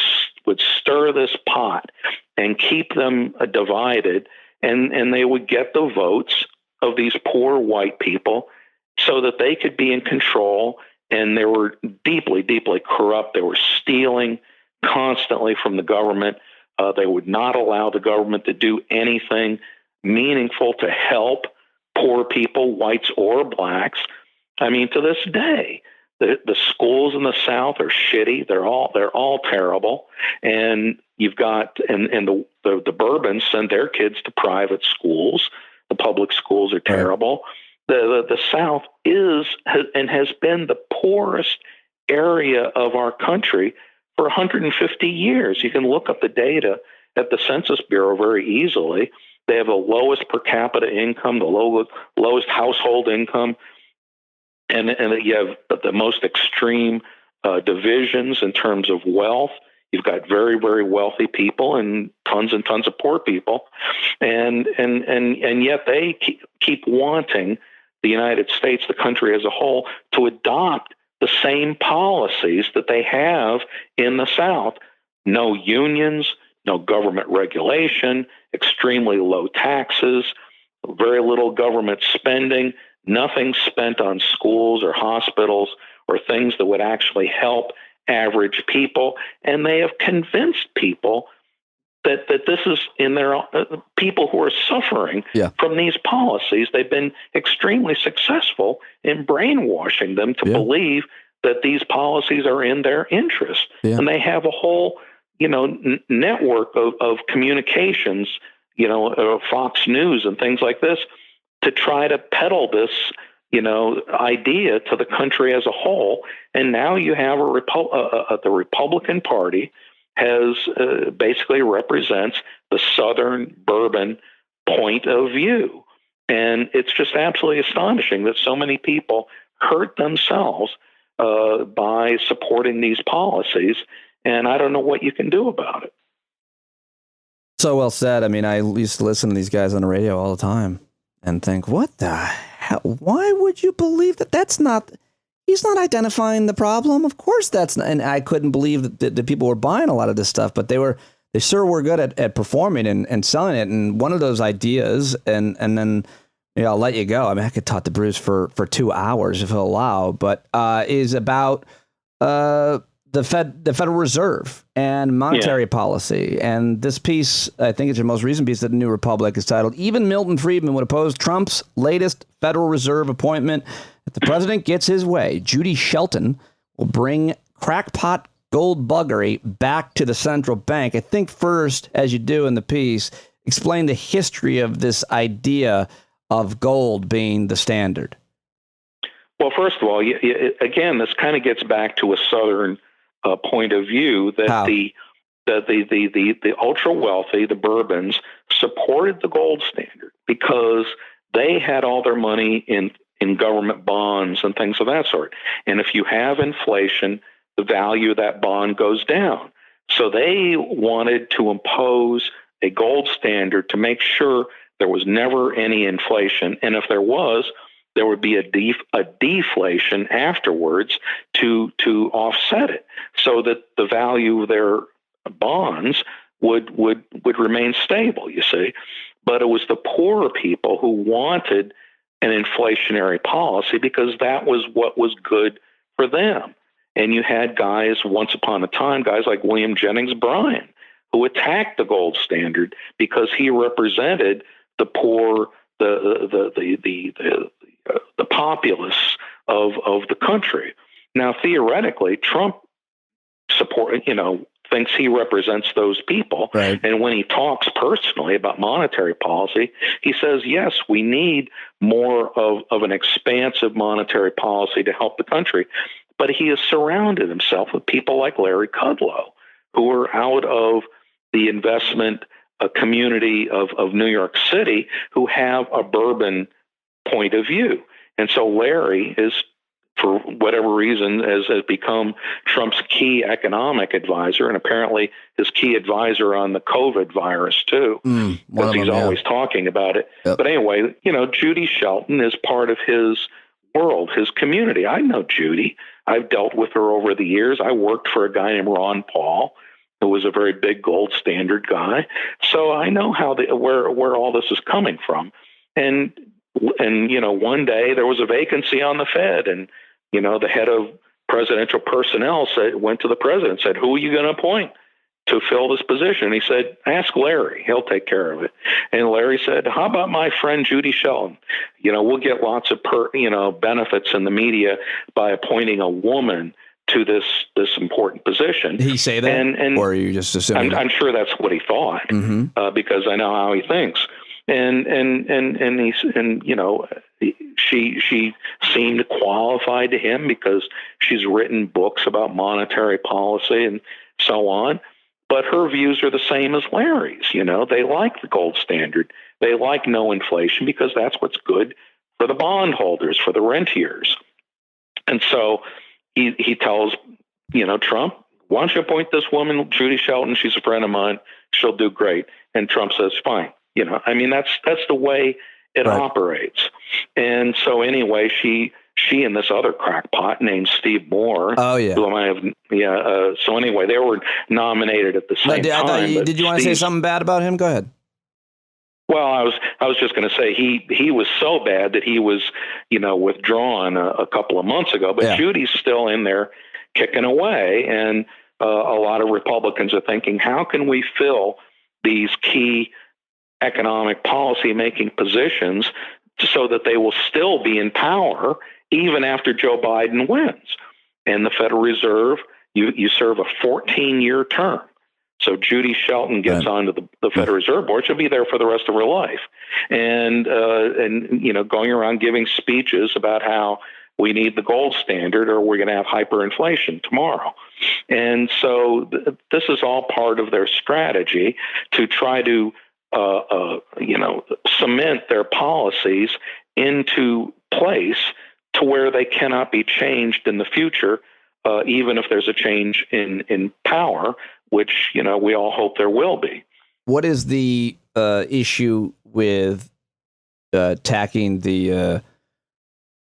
stir this pot and keep them divided, and they would get the votes of these poor white people so that they could be in control. And they were deeply, deeply corrupt. They were stealing constantly from the government. They would not allow the government to do anything meaningful to help poor people, whites or blacks. I mean, to this day, the schools in the South are shitty. They're all terrible. And you've got the Bourbons send their kids to private schools. The public schools are terrible. The South is and has been the poorest area of our country for 150 years. You can look up the data at the Census Bureau very easily. They have the lowest per capita income, the lowest household income, and you have the most extreme divisions in terms of wealth. You've got very, very wealthy people and tons of poor people, and yet they keep wanting the United States, the country as a whole, to adopt the same policies that they have in the South. No unions, no government regulation, extremely low taxes, very little government spending, nothing spent on schools or hospitals or things that would actually help average people. And they have convinced people that this is in their people who are suffering from these policies. They've been extremely successful in brainwashing them to believe that these policies are in their interest. And they have a whole, network of communications, Fox News and things like this, to try to peddle this, idea to the country as a whole. And now you have the Republican Party has basically represents the Southern bourbon point of view. And it's just absolutely astonishing that so many people hurt themselves by supporting these policies. And I don't know what you can do about it. So well said. I mean, I used to listen to these guys on the radio all the time and think, what the hell? Why would you believe that? He's not identifying the problem. Of course that's not. And I couldn't believe that people were buying a lot of this stuff, but they sure were good at performing and selling it. And one of those ideas, and then I'll let you go. I mean, I could talk to Bruce for 2 hours if he'll allow, but is about the Federal Reserve and monetary policy. And this piece, I think it's your most recent piece at the New Republic, is titled, "Even Milton Friedman would oppose Trump's latest Federal Reserve appointment. If the president gets his way, Judy Shelton will bring crackpot gold buggery back to the central bank." I think first, as you do in the piece, explain the history of this idea of gold being the standard. Well, first of all, again, this kind of gets back to a Southern point of view that the ultra wealthy, the Bourbons, supported the gold standard because they had all their money in government bonds and things of that sort. And if you have inflation, the value of that bond goes down. So they wanted to impose a gold standard to make sure there was never any inflation. And if there was, there would be a deflation afterwards to offset it, so that the value of their bonds would remain stable, you see. But it was the poorer people who wanted an inflationary policy because that was what was good for them. And you had guys, once upon a time, guys like William Jennings Bryan, who attacked the gold standard because he represented the poor, the populace of the country. Now, theoretically, Trump thinks he represents those people. Right. And when he talks personally about monetary policy, he says, yes, we need more of an expansive monetary policy to help the country. But he has surrounded himself with people like Larry Kudlow, who are out of the investment community of New York City, who have a bourbon point of view. And so Larry is, for whatever reason, has become Trump's key economic advisor, and apparently his key advisor on the COVID virus too, because he's always talking about it. Yep. But anyway, Judy Shelton is part of his world, his community. I know Judy. I've dealt with her over the years. I worked for a guy named Ron Paul, who was a very big gold standard guy. So I know where all this is coming from. And one day there was a vacancy on the Fed, and the head of presidential personnel went to the president and said, "Who are you going to appoint to fill this position?" He said, "Ask Larry. He'll take care of it." And Larry said, "How about my friend Judy Shelton? We'll get lots of benefits in the media by appointing a woman to this important position." Did he say that, and or are you just assuming? I'm sure that's what he thought, because I know how he thinks. She seemed qualified to him because she's written books about monetary policy and so on. But her views are the same as Larry's. They like the gold standard. They like no inflation because that's what's good for the bondholders, for the rentiers. And so he tells, Trump, "Why don't you appoint this woman, Judy Shelton? She's a friend of mine. She'll do great." And Trump says, "Fine." That's the way it operates. And so anyway, she and this other crackpot named Steve Moore. Oh yeah. Who I have, so anyway, they were nominated at the same time. Did you want to say something bad about him? Go ahead. Well, I was just going to say he was so bad that he was, withdrawn a couple of months ago. But Judy's still in there kicking away, and a lot of Republicans are thinking, how can we fill these key economic policy making positions so that they will still be in power even after Joe Biden wins? And the Federal Reserve, you serve a 14-year term. So Judy Shelton gets onto the Federal Reserve Board. She'll be there for the rest of her life, and going around giving speeches about how we need the gold standard or we're going to have hyperinflation tomorrow. And so this is all part of their strategy to try to cement their policies into place to where they cannot be changed in the future, even if there's a change in power, which, we all hope there will be. What is the issue with tacking the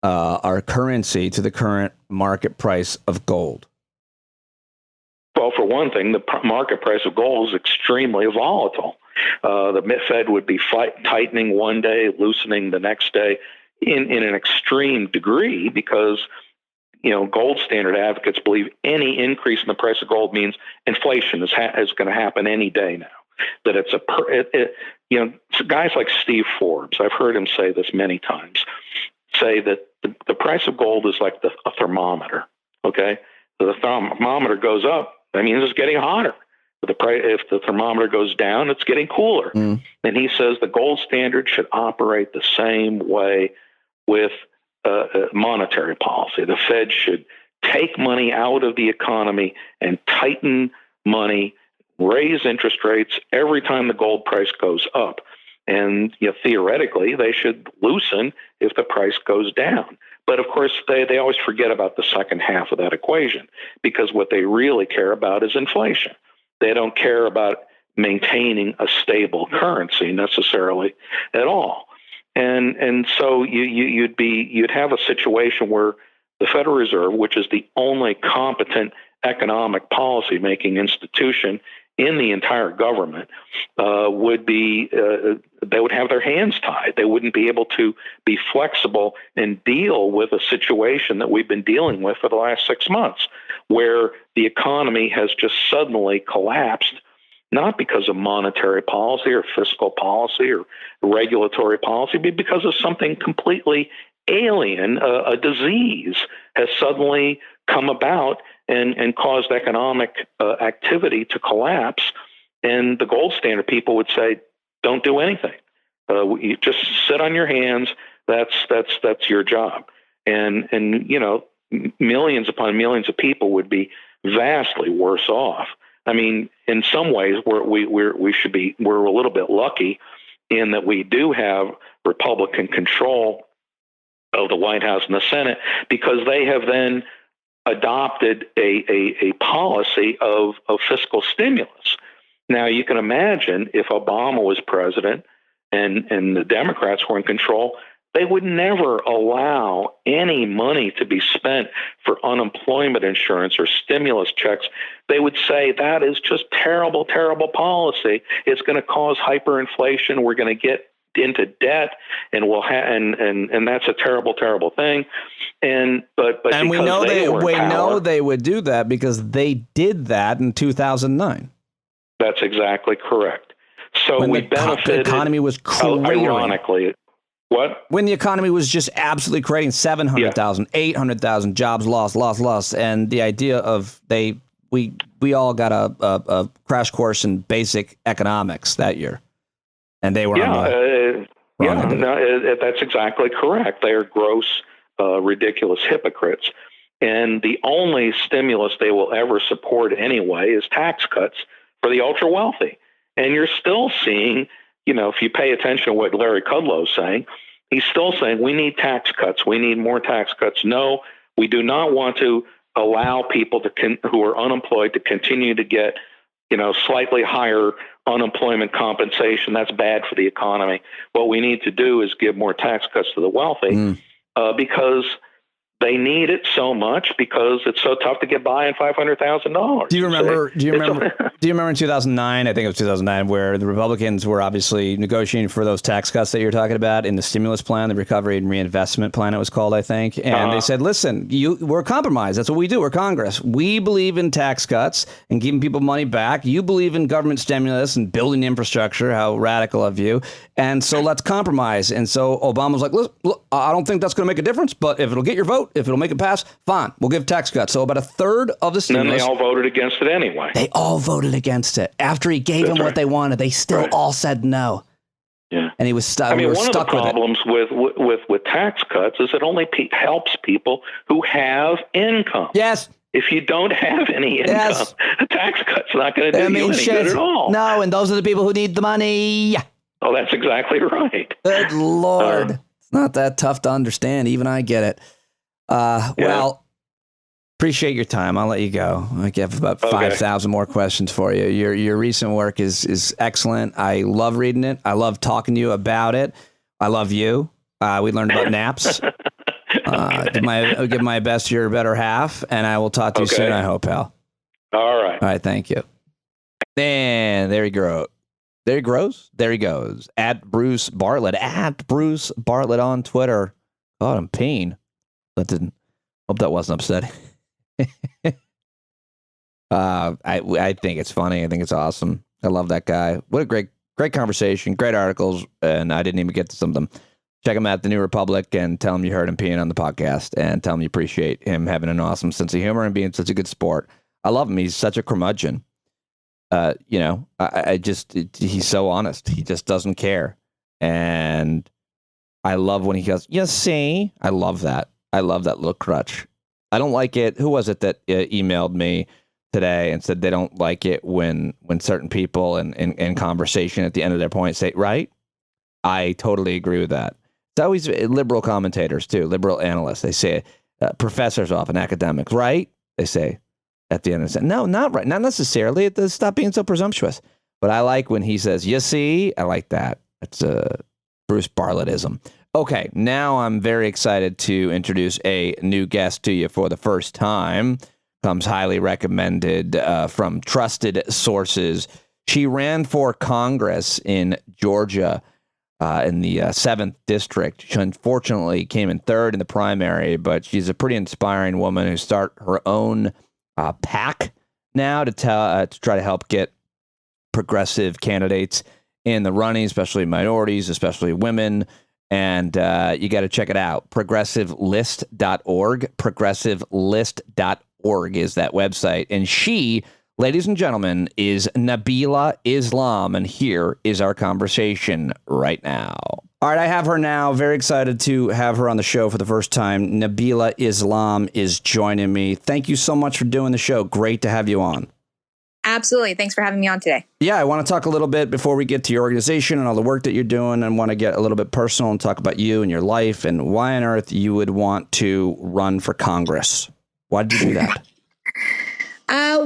our currency to the current market price of gold? Well, for one thing, the market price of gold is extremely volatile. The Fed would be tightening one day, loosening the next day in an extreme degree because gold standard advocates believe any increase in the price of gold means inflation is going to happen any day now. That it's guys like Steve Forbes, I've heard him say this many times, say that the price of gold is like a thermometer. Okay, so the thermometer goes up, that means it's getting hotter. If the thermometer goes down, it's getting cooler. And he says the gold standard should operate the same way with monetary policy. The Fed should take money out of the economy and tighten money, raise interest rates every time the gold price goes up. And theoretically, they should loosen if the price goes down. But of course, they always forget about the second half of that equation, because what they really care about is inflation. They don't care about maintaining a stable currency necessarily at all. And so you'd have a situation where the Federal Reserve, which is the only competent economic policy making institution in the entire government, they would have their hands tied. They wouldn't be able to be flexible and deal with a situation that we've been dealing with for the last 6 months, where the economy has just suddenly collapsed, not because of monetary policy or fiscal policy or regulatory policy, but because of something completely alien. A disease has suddenly come about and caused economic activity to collapse. And the gold standard people would say, don't do anything. You just sit on your hands. That's your job. And millions upon millions of people would be vastly worse off. I mean, in some ways, we're a little bit lucky in that we do have Republican control of the White House and the Senate, because they have then adopted a policy of fiscal stimulus. Now, you can imagine if Obama was president and the Democrats were in control, they would never allow any money to be spent for unemployment insurance or stimulus checks. They would say that is just terrible, terrible policy. It's going to cause hyperinflation. We're going to get into debt, and and that's a terrible, terrible thing. But we know they would do that because they did that in 2009. That's exactly correct. So when we The benefited. economy was cratering. Ironically. What? When the economy was just absolutely creating 700,000, 800,000 jobs lost. And the idea of we all got a crash course in basic economics that year. And they were that's exactly correct. They are gross, ridiculous hypocrites. And the only stimulus they will ever support anyway is tax cuts for the ultra wealthy. And you're still seeing, if you pay attention to what Larry Kudlow's saying, he's still saying we need tax cuts. We need more tax cuts. No, we do not want to allow people who are unemployed to continue to get, slightly higher unemployment compensation. That's bad for the economy. What we need to do is give more tax cuts to the wealthy because they need it so much, because it's so tough to get by on $500,000. Do you remember Do you remember in 2009, I think it was 2009, where the Republicans were obviously negotiating for those tax cuts that you're talking about in the stimulus plan, the recovery and reinvestment plan it was called, I think. And they said, listen, we're compromised. That's what we do. We're Congress. We believe in tax cuts and giving people money back. You believe in government stimulus and building infrastructure. How radical of you. And so let's compromise. And so Obama was like, look, I don't think that's going to make a difference, but if it'll get your vote, if it'll make it pass, fine, we'll give tax cuts. So about a third of the stimulus. And then they all voted against it anyway. They all voted against it. After he gave them what they wanted, they still all said no. Yeah. And he was stuck. I mean, one of the problems with tax cuts is it only helps people who have income. Yes. If you don't have any income, a tax cut's not going to do you any good at all. No, and those are the people who need the money. Oh, that's exactly right. Good Lord. It's not that tough to understand. Even I get it. Well, appreciate your time. I'll let you go. I have about 5,000 more questions for you. Your recent work is excellent. I love reading it. I love talking to you about it. I love you. We learned about naps. Give my best to your better half, and I will talk to you soon, I hope, pal. All right. All right, thank you. And there he goes. There he goes. At Bruce Bartlett. At Bruce Bartlett on Twitter. God, I'm pain. Hope that wasn't upsetting. I think it's funny. I think it's awesome. I love that guy. What a great conversation, great articles, and I didn't even get to some of them. Check him out, The New Republic, and tell him you heard him peeing on the podcast, and tell him you appreciate him having an awesome sense of humor and being such a good sport. I love him. He's such a curmudgeon. He's so honest. He just doesn't care. And I love when he goes, you see, I love that. I love that little crutch. I don't like it. Who was it that emailed me today and said they don't like it when certain people in conversation at the end of their point say, right? I totally agree with that. It's always liberal commentators too, liberal analysts. They say professors often, academics, right? They say at the end of the sentence, no, not right. Not necessarily. Stop being so presumptuous. But I like when he says, you see, I like that. It's a Bruce Bartlettism. Okay, now I'm very excited to introduce a new guest to you for the first time. Comes highly recommended from trusted sources. She ran for Congress in Georgia in the 7th District. She unfortunately came in third in the primary, but she's a pretty inspiring woman who started her own PAC now to try to help get progressive candidates in the running, especially minorities, especially women. And you got to check it out. Progressivelist.org. Progressivelist.org is that website. And she, ladies and gentlemen, is Nabilah Islam. And here is our conversation right now. All right, I have her now. Very excited to have her on the show for the first time. Nabilah Islam is joining me. Thank you so much for doing the show. Great to have you on. Absolutely. Thanks for having me on today. Yeah, I want to talk a little bit before we get to your organization and all the work that you're doing, and want to get a little bit personal and talk about you and your life and why on earth you would want to run for Congress. Why did you do that?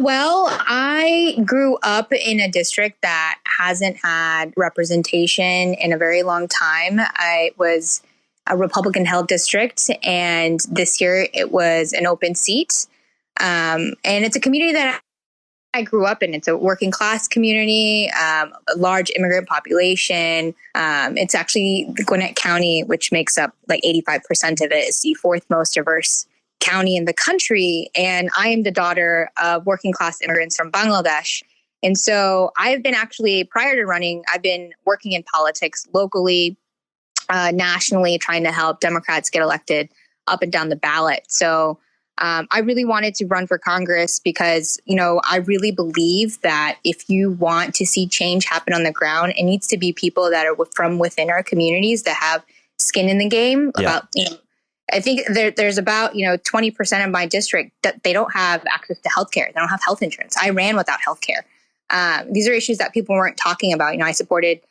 Well, I grew up in a district that hasn't had representation in a very long time. I was a Republican-held district, and this year it was an open seat. And it's a community that I grew up in. It's a working class community, a large immigrant population. It's actually Gwinnett County, which makes up like 85% of it, is the fourth most diverse county in the country. And I am the daughter of working class immigrants from Bangladesh. And so I've been actually, prior to running, I've been working in politics locally, nationally, trying to help Democrats get elected up and down the ballot. So I really wanted to run for Congress because, I really believe that if you want to see change happen on the ground, it needs to be people that are from within our communities that have skin in the game. Yeah. I think there's about, 20% of my district that they don't have access to healthcare. They don't have health insurance. I ran without healthcare. These are issues that people weren't talking about. I supported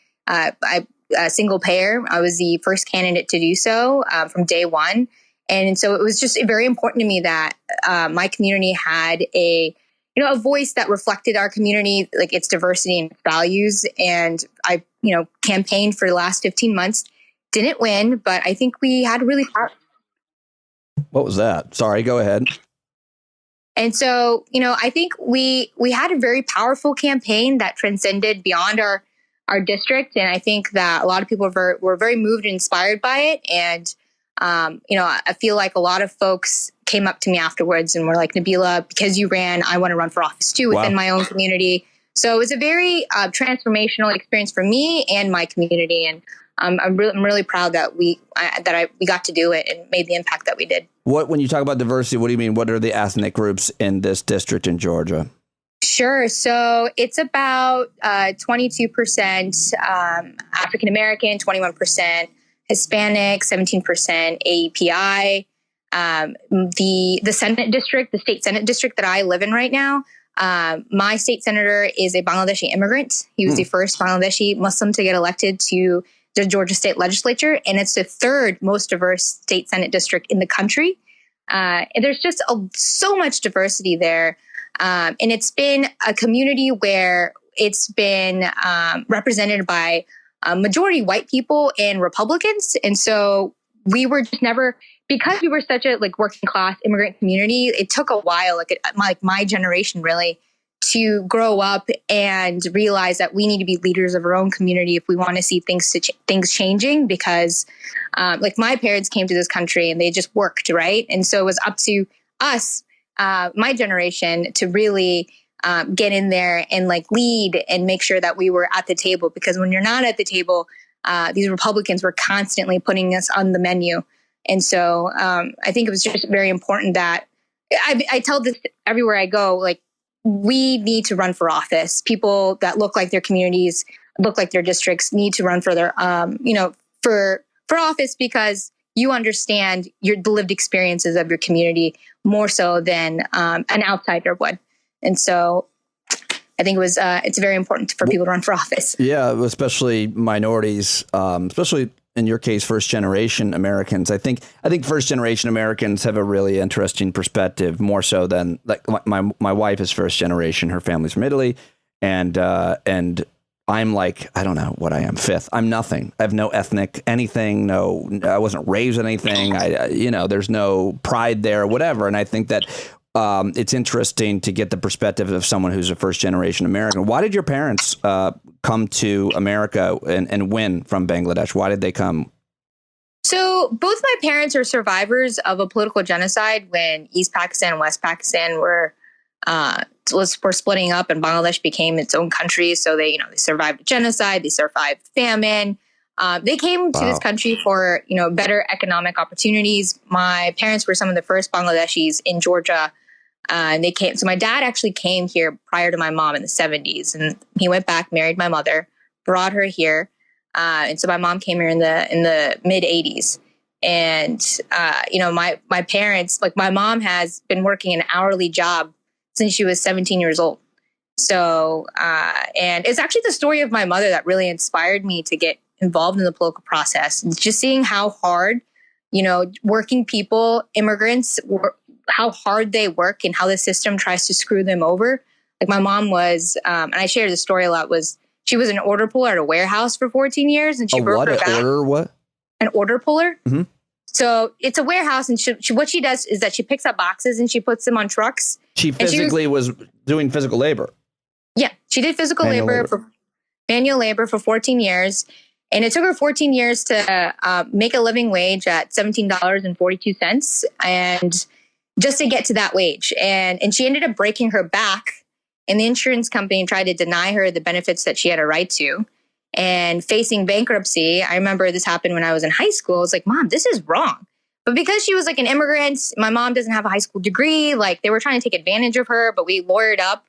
single payer. I was the first candidate to do so from day one. And so it was just very important to me that my community had a voice that reflected our community, like its diversity and its values. And I, campaigned for the last 15 months, didn't win, but I think we had really hard. What was that? Sorry, go ahead. And so, I think we had a very powerful campaign that transcended beyond our district. And I think that a lot of people were very moved and inspired by it. And, I feel like a lot of folks came up to me afterwards and were like, Nabilah, because you ran, I want to run for office too within my own community. So it was a very transformational experience for me and my community. And I'm really proud that we got to do it and made the impact that we did. When you talk about diversity, what do you mean? What are the ethnic groups in this district in Georgia? Sure. So it's about 22% African-American, 21% Hispanic, 17% API. The Senate district, the state Senate district that I live in right now, my state senator is a Bangladeshi immigrant. He was the first Bangladeshi Muslim to get elected to the Georgia state legislature. And it's the third most diverse state Senate district in the country. And there's just so much diversity there. And it's been a community where it's been represented by a majority white people and Republicans. And so we were just never, because we were such a working class immigrant community, it took a while, my generation really, to grow up and realize that we need to be leaders of our own community if we want to see things changing. Because my parents came to this country and they just worked, right? And so it was up to us, my generation, to really get in there and lead and make sure that we were at the table. Because when you're not at the table, these Republicans were constantly putting us on the menu. And so I think it was just very important that I tell this everywhere I go, we need to run for office. People that look like their communities, look like their districts, need to run for their, for office, because you understand the lived experiences of your community more so than an outsider would. And so I think it's very important for people to run for office. Yeah, especially minorities, especially in your case, first generation Americans. I think first generation Americans have a really interesting perspective, more so than my wife is first generation. Her family's from Italy, and I'm I don't know what I am, fifth. I'm nothing. I have no ethnic anything. No, I wasn't raised in anything. There's no pride there, whatever. And I think that it's interesting to get the perspective of someone who's a first generation American. Why did your parents come to America and win from Bangladesh? Why did they come? So both my parents are survivors of a political genocide when East Pakistan and West Pakistan were splitting up and Bangladesh became its own country. So they survived a genocide, they survived famine. They came to this country for, better economic opportunities. My parents were some of the first Bangladeshis in Georgia. And they came. So my dad actually came here prior to my mom in the 70s, and he went back, married my mother, brought her here. And so my mom came here in the mid 80s. And, my parents, my mom has been working an hourly job since she was 17 years old. So, and it's actually the story of my mother that really inspired me to get involved in the political process. Just seeing how hard, working people, immigrants, how hard they work and how the system tries to screw them over. My mom was, and I share this story a lot, she was an order puller at a warehouse for 14 years, and she broke her back. An order puller. Mm-hmm. So it's a warehouse, and what she does is that she picks up boxes and she puts them on trucks. She physically was doing physical labor. Yeah, she did manual labor for 14 years. And it took her 14 years to make a living wage at $17.42, and just to get to that wage. And she ended up breaking her back, and the insurance company tried to deny her the benefits that she had a right to. And facing bankruptcy, I remember this happened when I was in high school. I was like, Mom, this is wrong. But because she was an immigrant, my mom doesn't have a high school degree. They were trying to take advantage of her, but we lawyered up.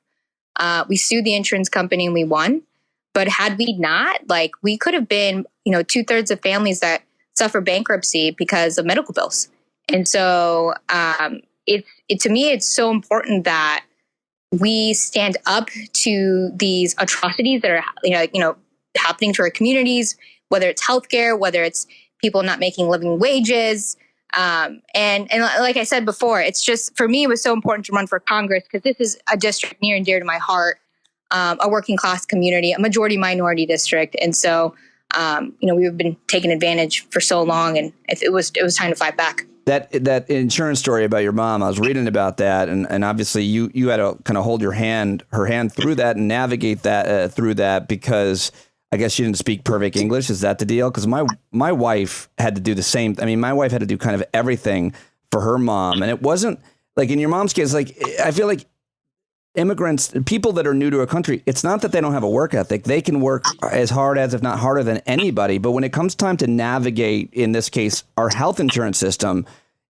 We sued the insurance company and we won. But had we not, we could have been, 2/3 of families that suffer bankruptcy because of medical bills. And so to me, it's so important that we stand up to these atrocities that are, happening to our communities, whether it's healthcare, whether it's people not making living wages. And like I said before, it's just, for me, it was so important to run for Congress because this is a district near and dear to my heart, a working class community, a majority minority district. And so we've been taken advantage for so long, and it was time to fight back. That insurance story about your mom, I was reading about that, and obviously you had to kind of hold her hand through that and navigate that through that, because I guess she didn't speak perfect English. Is that the deal? Because my wife had to do the same. I mean, my wife had to do kind of everything for her mom, and it wasn't like in your mom's case. Like, I feel like immigrants, people that are new to a country, it's not that they don't have a work ethic. They can work as hard as, if not harder than anybody. But when it comes time to navigate, in this case, our health insurance system,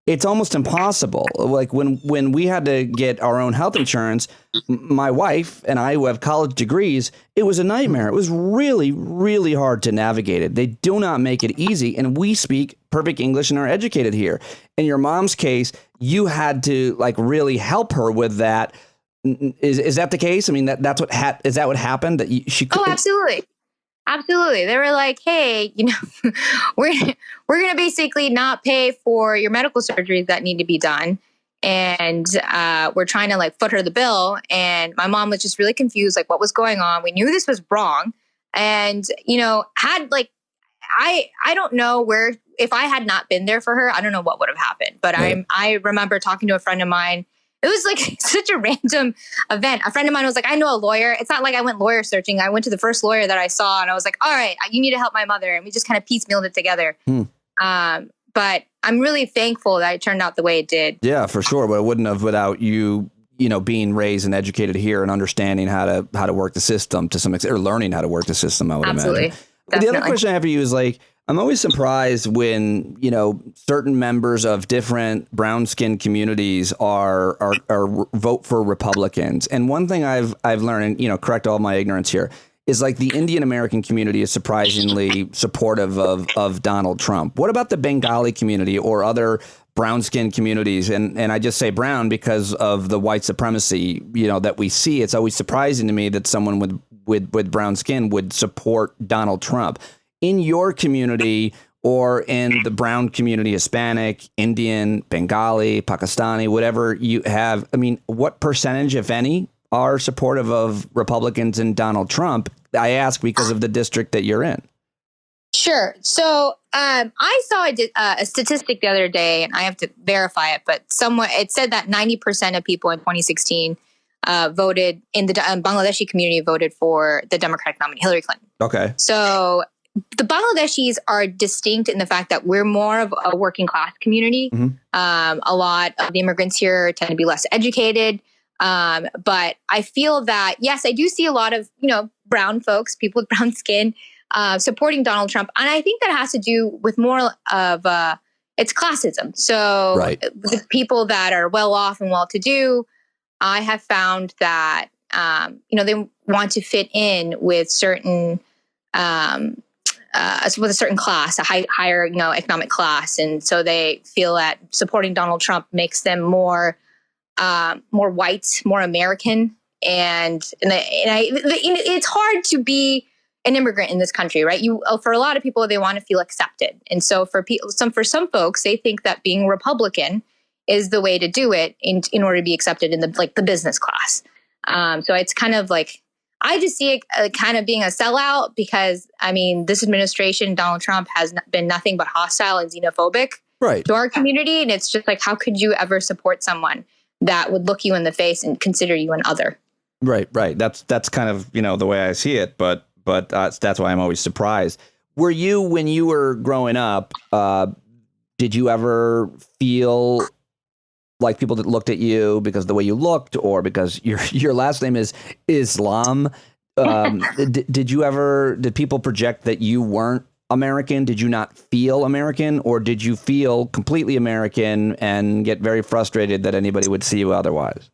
it's almost impossible. Like when we had to get our own health insurance, my wife and I, who have college degrees, it was a nightmare. It was really, really hard to navigate it. They do not make it easy. And we speak perfect English and are educated here. In your mom's case, you had to like really help her with that. Is that the case? I mean, is that what happened? That she could? Oh, absolutely. Absolutely. They were like, hey, we're going to basically not pay for your medical surgeries that need to be done. And we're trying to like foot her the bill. And my mom was just really confused, like what was going on. We knew this was wrong. And, had like, I don't know where, if I had not been there for her, I don't know what would have happened. But right. I remember talking to a friend of mine. It was like such a random event. A friend of mine was like, I know a lawyer. It's not like I went lawyer searching. I went to the first lawyer that I saw and I was like, all right, you need to help my mother. And we just kind of piecemealed it together. But I'm really thankful that it turned out the way it did. Yeah, for sure. But it wouldn't have without you, being raised and educated here and understanding how to work the system to some extent, or learning how to work the system, I would imagine. Definitely. The other question I have for you is like, I'm always surprised when, certain members of different brown skin communities are vote for Republicans. And one thing I've learned, and, correct all my ignorance here, is like the Indian American community is surprisingly supportive of Donald Trump. What about the Bengali community or other brown skin communities? And I just say brown because of the white supremacy, that we see. It's always surprising to me that someone with brown skin would support Donald Trump. In your community or in the brown community, Hispanic, Indian, Bengali, Pakistani, whatever you have, I mean, what percentage, if any, are supportive of Republicans and Donald Trump? I ask because of the district that you're in. Sure. So I saw a statistic the other day, and I have to verify it, but it said that 90% of people in 2016 voted in the Bangladeshi community voted for the Democratic nominee, Hillary Clinton. Okay. So the Bangladeshis are distinct in the fact that we're more of a working class community. Mm-hmm. A lot of the immigrants here tend to be less educated. But I feel that, yes, I do see a lot of, brown folks, people with brown skin, supporting Donald Trump. And I think that has to do with more of it's classism. So right. The people that are well off and well to do, I have found that, they want to fit in with certain with a certain class, a higher, economic class. And so they feel that supporting Donald Trump makes them more white, more American. And it's hard to be an immigrant in this country, right? For a lot of people, they want to feel accepted. And so for some folks, they think that being Republican is the way to do it in order to be accepted in the business class. So it's kind of like, I just see it kind of being a sellout because, this administration, Donald Trump, has been nothing but hostile and xenophobic to our community. And it's just like, how could you ever support someone that would look you in the face and consider you an other? Right. That's kind of, the way I see it. But that's why I'm always surprised. Were you, when you were growing up, did you ever feel like people that looked at you because of the way you looked or because your last name is Islam? Did people project that you weren't American? Did you not feel American, or did you feel completely American and get very frustrated that anybody would see you otherwise?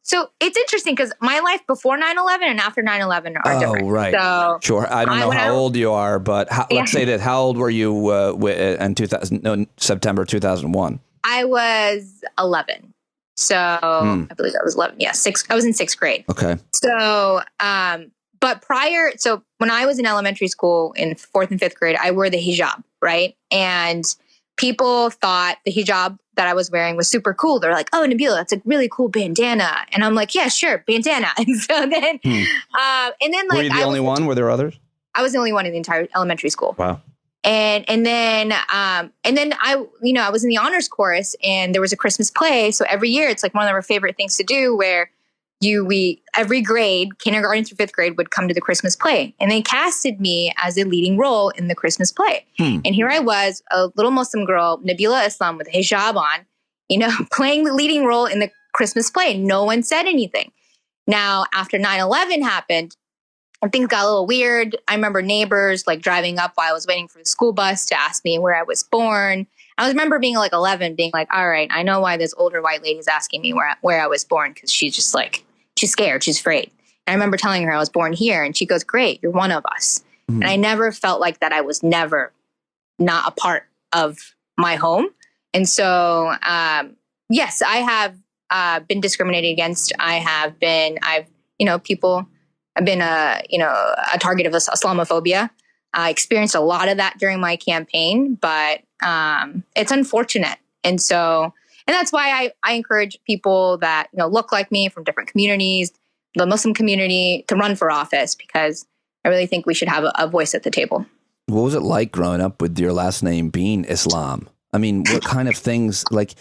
So it's interesting because my life before 9/11 and after 9/11 are different. Oh, right. So sure. I don't know how old you are, but let's say that. How old were you in September 2001? I was 11. So I believe I was 11. Yeah, I was in sixth grade. Okay. So, but when I was in elementary school in fourth and fifth grade, I wore the hijab, right? And people thought the hijab that I was wearing was super cool. They're like, oh, Nabilah, that's a really cool bandana. And I'm like, yeah, sure, bandana. And so then, were you the only one? Were there others? I was the only one in the entire elementary school. Wow. And then I was in the honors chorus, and there was a Christmas play. So every year it's like one of our favorite things to do, where every grade, kindergarten through 5th grade, would come to the Christmas play, and they casted me as a leading role in the Christmas play. And here I was, a little Muslim girl, Nabilah Islam, with a hijab on, playing the leading role in the Christmas play. No one said anything. Now, after 9/11 happened, and things got a little weird. I remember neighbors like driving up while I was waiting for the school bus to ask me where I was born. I remember being like 11, being like, all right, I know why this older white lady is asking me where I was born, because she's just like, she's scared, she's afraid. And I remember telling her I was born here, and she goes, great, you're one of us. And I never felt like that I was never not a part of my home. And so, yes, I have been discriminated against. I've been a target of Islamophobia. I experienced a lot of that during my campaign, but it's unfortunate. And that's why I encourage people that, look like me from different communities, the Muslim community, to run for office, because I really think we should have a voice at the table. What was it like growing up with your last name being Islam? I mean, what kind of things, like,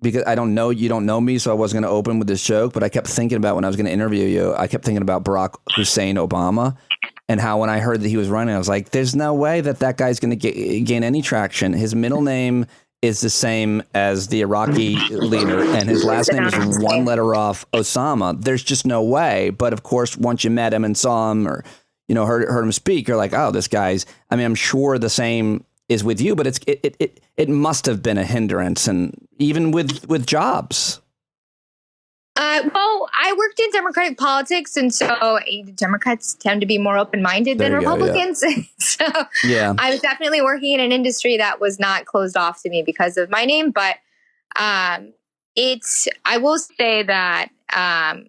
because I don't know, you don't know me, so I wasn't going to open with this joke, but I kept thinking about, when I was going to interview you, I kept thinking about Barack Hussein Obama, and how when I heard that he was running, I was like, there's no way that guy's going to gain any traction. His middle name is the same as the Iraqi leader, and his last name is one letter off Osama. There's just no way. But of course, once you met him and saw him, or heard him speak, you're like, oh, this guy's. I mean, I'm sure the same is with you, but it must have been a hindrance, and even with jobs. Well, I worked in Democratic politics, and so Democrats tend to be more open-minded than Republicans. Yeah. So yeah. I was definitely working in an industry that was not closed off to me because of my name. But I will say that having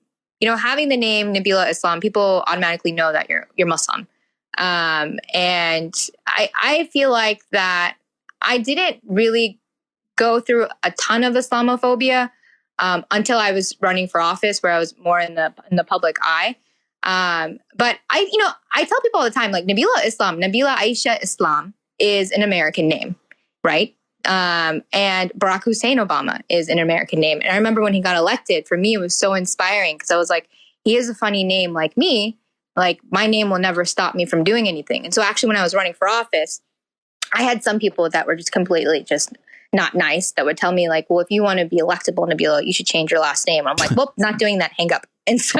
the name Nabilah Islam, people automatically know that you're Muslim, and I feel like that I didn't really go through a ton of Islamophobia until I was running for office, where I was more in the public eye. But I tell people all the time, like, Nabilah Aisha Islam is an American name, right? And Barack Hussein Obama is an American name. And I remember when he got elected, for me, it was so inspiring, because I was like, he is a funny name like me. Like, my name will never stop me from doing anything. And so actually, when I was running for office, I had some people that were just completely just not nice, that would tell me, like, well, if you want to be electable, Nabilah, you should change your last name. I'm like, well, not doing that, hang up. And so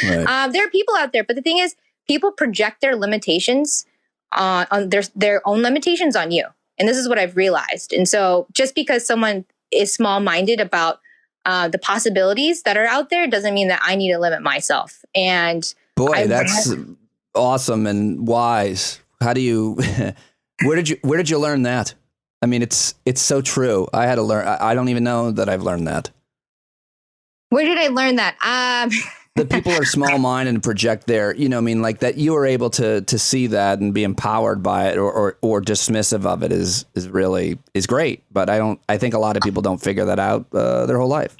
right. There are people out there, but the thing is, people project their limitations on their own limitations on you. And this is what I've realized. And so just because someone is small-minded about the possibilities that are out there doesn't mean that I need to limit myself. And boy, that's awesome and wise. How do you where did you learn that? I mean, it's so true. I had to learn. I don't even know that I've learned that. Where did I learn that? That people are small-minded and project their, like that you are able to see that and be empowered by it, or dismissive of it is great. But I think a lot of people don't figure that out their whole life.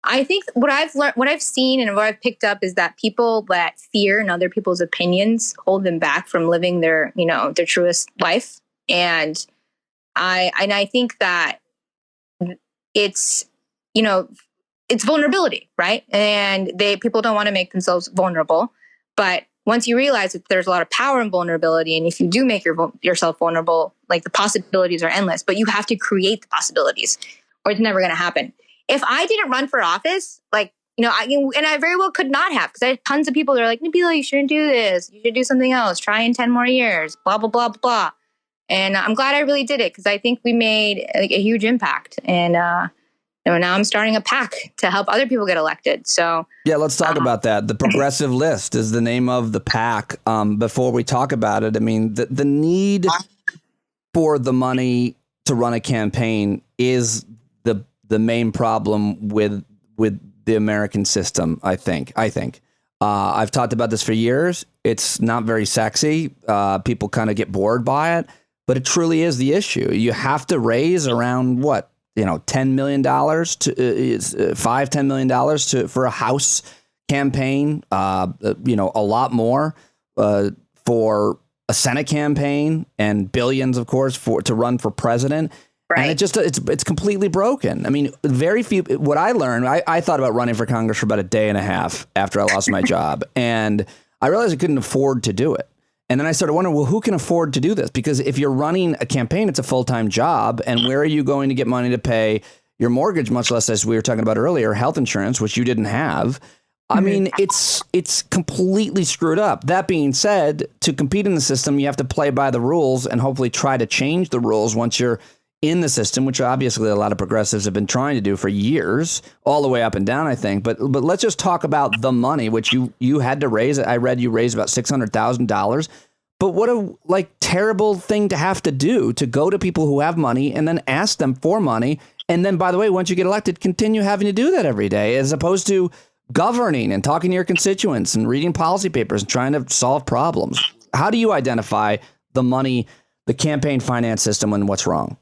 I think what I've learned, what I've seen, and what I've picked up is that people that fear in other people's opinions hold them back from living their truest life. And I think that it's vulnerability, right? And people don't want to make themselves vulnerable. But once you realize that there's a lot of power in vulnerability, and if you do make yourself vulnerable, like, the possibilities are endless, but you have to create the possibilities, or it's never going to happen. If I didn't run for office, I very well could not have, because I had tons of people that are like, Nabilah, you shouldn't do this. You should do something else. Try in 10 more years, blah, blah, blah, blah, blah. And I'm glad I really did it, because I think we made a huge impact. And now I'm starting a PAC to help other people get elected. So yeah, let's talk about that. The Progressive List is the name of the PAC. Before we talk about it, I mean, the need for the money to run a campaign is the main problem with the American system. I think I've talked about this for years. It's not very sexy. People kind of get bored by it, but it truly is the issue. You have to raise around $10 million to $10 million for a House campaign. A lot more. $5 for a Senate campaign and billions, of course, to run for president. Right. And it's completely broken. I mean, very few. What I learned, I thought about running for Congress for about a day and a half after I lost my job, and I realized I couldn't afford to do it. And then I started wondering, well, who can afford to do this? Because if you're running a campaign, it's a full-time job. And where are you going to get money to pay your mortgage, much less, as we were talking about earlier, health insurance, which you didn't have? I mean, it's completely screwed up. That being said, to compete in the system, you have to play by the rules and hopefully try to change the rules once you're in the system, which obviously a lot of progressives have been trying to do for years, all the way up and down, I think. But let's just talk about the money, which you had to raise. I read you raised about $600,000. But what a terrible thing to have to do, to go to people who have money and then ask them for money. And then, by the way, once you get elected, continue having to do that every day, as opposed to governing and talking to your constituents and reading policy papers and trying to solve problems. How do you identify the money, the campaign finance system, and what's wrong?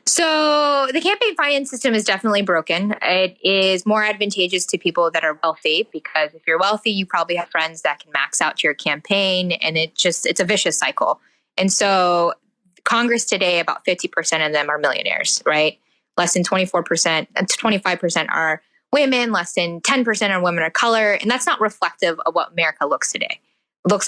So the campaign finance system is definitely broken. It is more advantageous to people that are wealthy, because if you're wealthy, you probably have friends that can max out your campaign, and it's a vicious cycle. And so Congress today, about 50% of them are millionaires, right? Less than 24%, and 25% are women, less than 10% are women of color. And that's not reflective of what America looks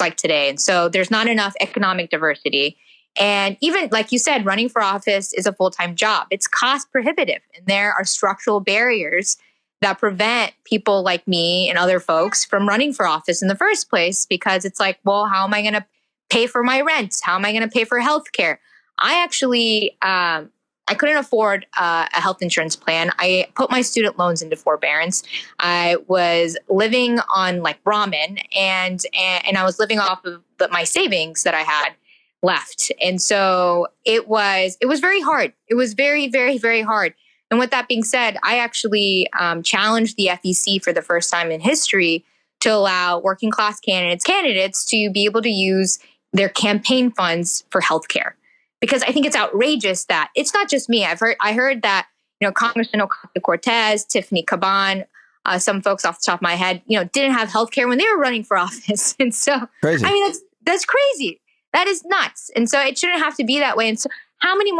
like today. And so there's not enough economic diversity. And even like you said, running for office is a full-time job. It's cost prohibitive. And there are structural barriers that prevent people like me and other folks from running for office in the first place, because it's like, well, how am I going to pay for my rent? How am I going to pay for healthcare? I actually, I couldn't afford a health insurance plan. I put my student loans into forbearance. I was living on like ramen, and I was living off of my savings that I had left. And so it was very hard. It was very, very, very hard. And with that being said, I actually challenged the FEC for the first time in history to allow working class candidates to be able to use their campaign funds for healthcare. Because I think it's outrageous that it's not just me. I heard that, Congressman Ocasio-Cortez, Tiffany Caban, some folks off the top of my head, didn't have healthcare when they were running for office. And so, Crazy. I mean, that's crazy. That is nuts. And so it shouldn't have to be that way. And so how many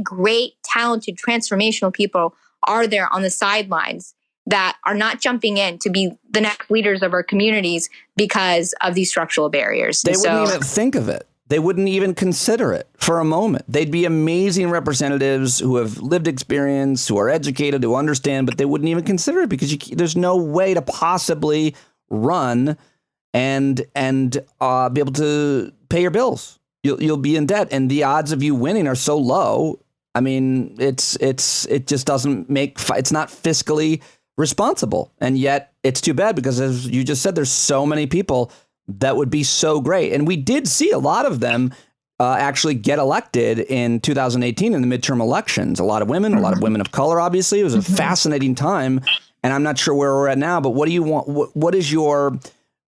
great, talented, transformational people are there on the sidelines that are not jumping in to be the next leaders of our communities because of these structural barriers? They wouldn't even think of it. They wouldn't even consider it for a moment. They'd be amazing representatives who have lived experience, who are educated, who understand, but they wouldn't even consider it because there's no way to possibly run and be able to pay your bills. You'll be in debt, and the odds of you winning are so low. I mean, it just doesn't make. It's not fiscally responsible, and yet it's too bad because, as you just said, there's so many people that would be so great, and we did see a lot of them actually get elected in 2018 in the midterm elections. A lot of women of color. Obviously, it was a fascinating time, and I'm not sure where we're at now. But what do you want? What is your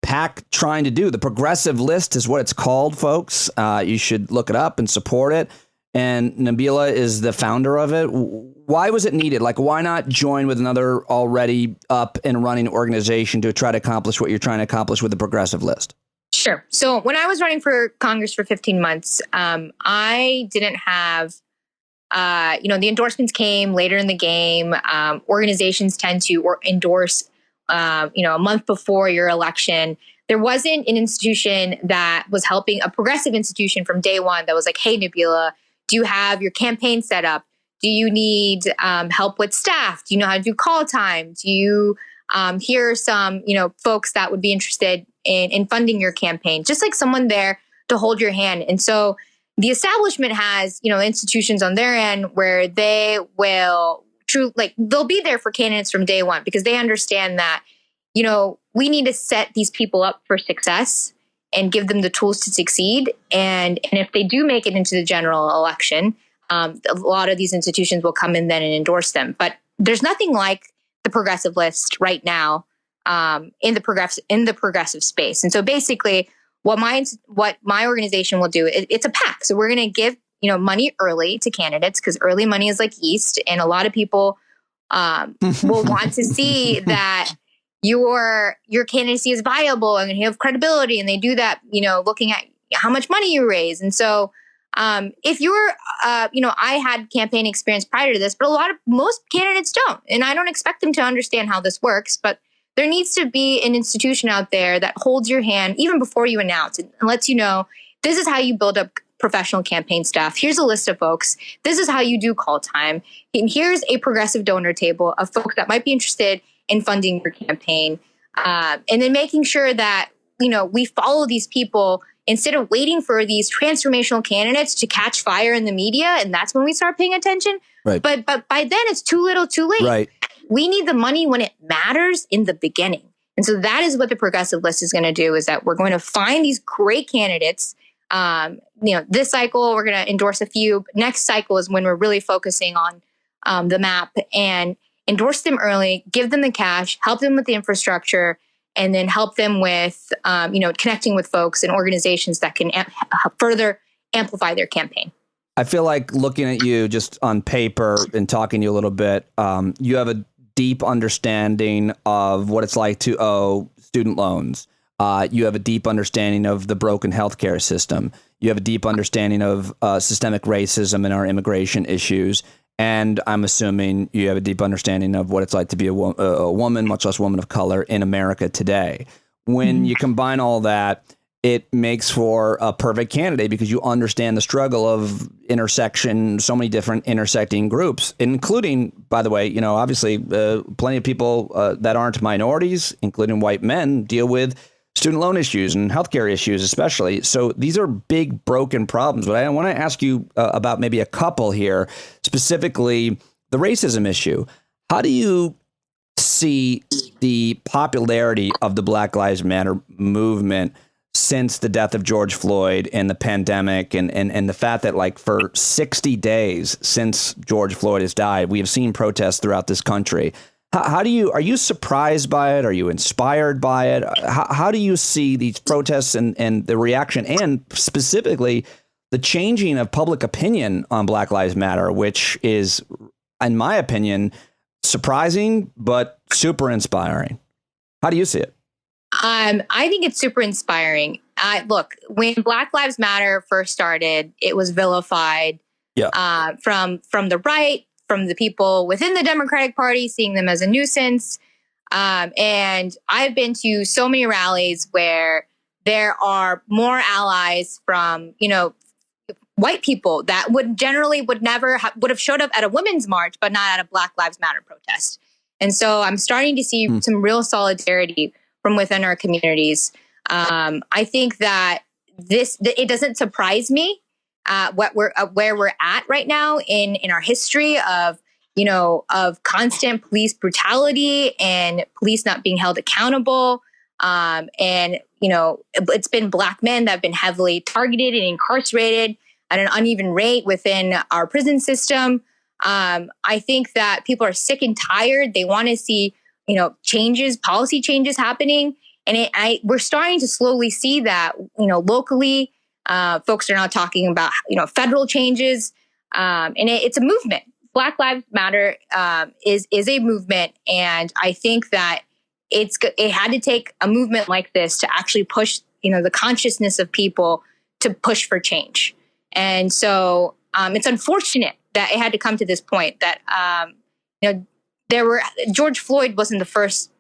PAC trying to do? The Progressive List is what it's called, folks. You should look it up and support it. And Nabilah is the founder of it. Why was it needed? Like, why not join with another already up and running organization to try to accomplish what you're trying to accomplish with the Progressive List? Sure. So when I was running for Congress for 15 months, I didn't have, the endorsements came later in the game. Organizations tend to endorse a month before your election. There wasn't an institution that was helping, a progressive institution from day one that was like, hey, Nabilah, do you have your campaign set up? Do you need help with staff? Do you know how to do call time? Do you hear some, folks that would be interested in funding your campaign? Just like someone there to hold your hand. And so the establishment has, institutions on their end where they will they'll be there for candidates from day one because they understand that, we need to set these people up for success and give them the tools to succeed. And if they do make it into the general election, a lot of these institutions will come in then and endorse them. But there's nothing like the Progressive List right now in the progressive space. And so basically, what my organization will do, it's a PAC. So we're going to give money early to candidates because early money is like yeast, and a lot of people will want to see that your candidacy is viable and you have credibility, and they do that, looking at how much money you raise. And so if you're, I had campaign experience prior to this, but most candidates don't. And I don't expect them to understand how this works, but there needs to be an institution out there that holds your hand even before you announce and lets you know, this is how you build up professional campaign staff. Here's a list of folks. This is how you do call time. And here's a progressive donor table of folks that might be interested in funding your campaign. And then making sure that, we follow these people instead of waiting for these transformational candidates to catch fire in the media. And that's when we start paying attention. Right. But by then it's too little too late. Right. We need the money when it matters in the beginning. And so that is what the progressive list is going to do, is that we're going to find these great candidates. This cycle, we're going to endorse a few. Next cycle is when we're really focusing on the map, and endorse them early, give them the cash, help them with the infrastructure, and then help them with, connecting with folks and organizations that can further amplify their campaign. I feel like looking at you just on paper and talking to you a little bit, you have a deep understanding of what it's like to owe student loans. You have a deep understanding of the broken healthcare system. You have a deep understanding of systemic racism and our immigration issues. And I'm assuming you have a deep understanding of what it's like to be a woman, much less a woman of color, in America today. When you combine all that, it makes for a perfect candidate because you understand the struggle of intersection, so many different intersecting groups, including, by the way, obviously plenty of people that aren't minorities, including white men, deal with student loan issues and healthcare issues, especially. So these are big, broken problems. But I want to ask you about maybe a couple here, specifically the racism issue. How do you see the popularity of the Black Lives Matter movement since the death of George Floyd and the pandemic and the fact that, like, for 60 days since George Floyd has died, we have seen protests throughout this country? Are you surprised by it? Are you inspired by it? How do you see these protests and the reaction, and specifically the changing of public opinion on Black Lives Matter, which is, in my opinion, surprising, but super inspiring? How do you see it? I think it's super inspiring. Look, when Black Lives Matter first started, it was vilified from the right, from the people within the Democratic Party, seeing them as a nuisance. And I've been to so many rallies where there are more allies from, white people that would have showed up at a women's march, but not at a Black Lives Matter protest. And so I'm starting to see some real solidarity from within our communities. I think that it doesn't surprise me where we're at right now in our history of constant police brutality and police not being held accountable. It's been Black men that have been heavily targeted and incarcerated at an uneven rate within our prison system. I think that people are sick and tired. They want to see, policy changes happening. And we're starting to slowly see that, locally. Folks are now talking about, federal changes, and it's a movement. Black Lives Matter is a movement, and I think that it had to take a movement like this to actually push, the consciousness of people to push for change. And so it's unfortunate that it had to come to this point. That George Floyd wasn't the first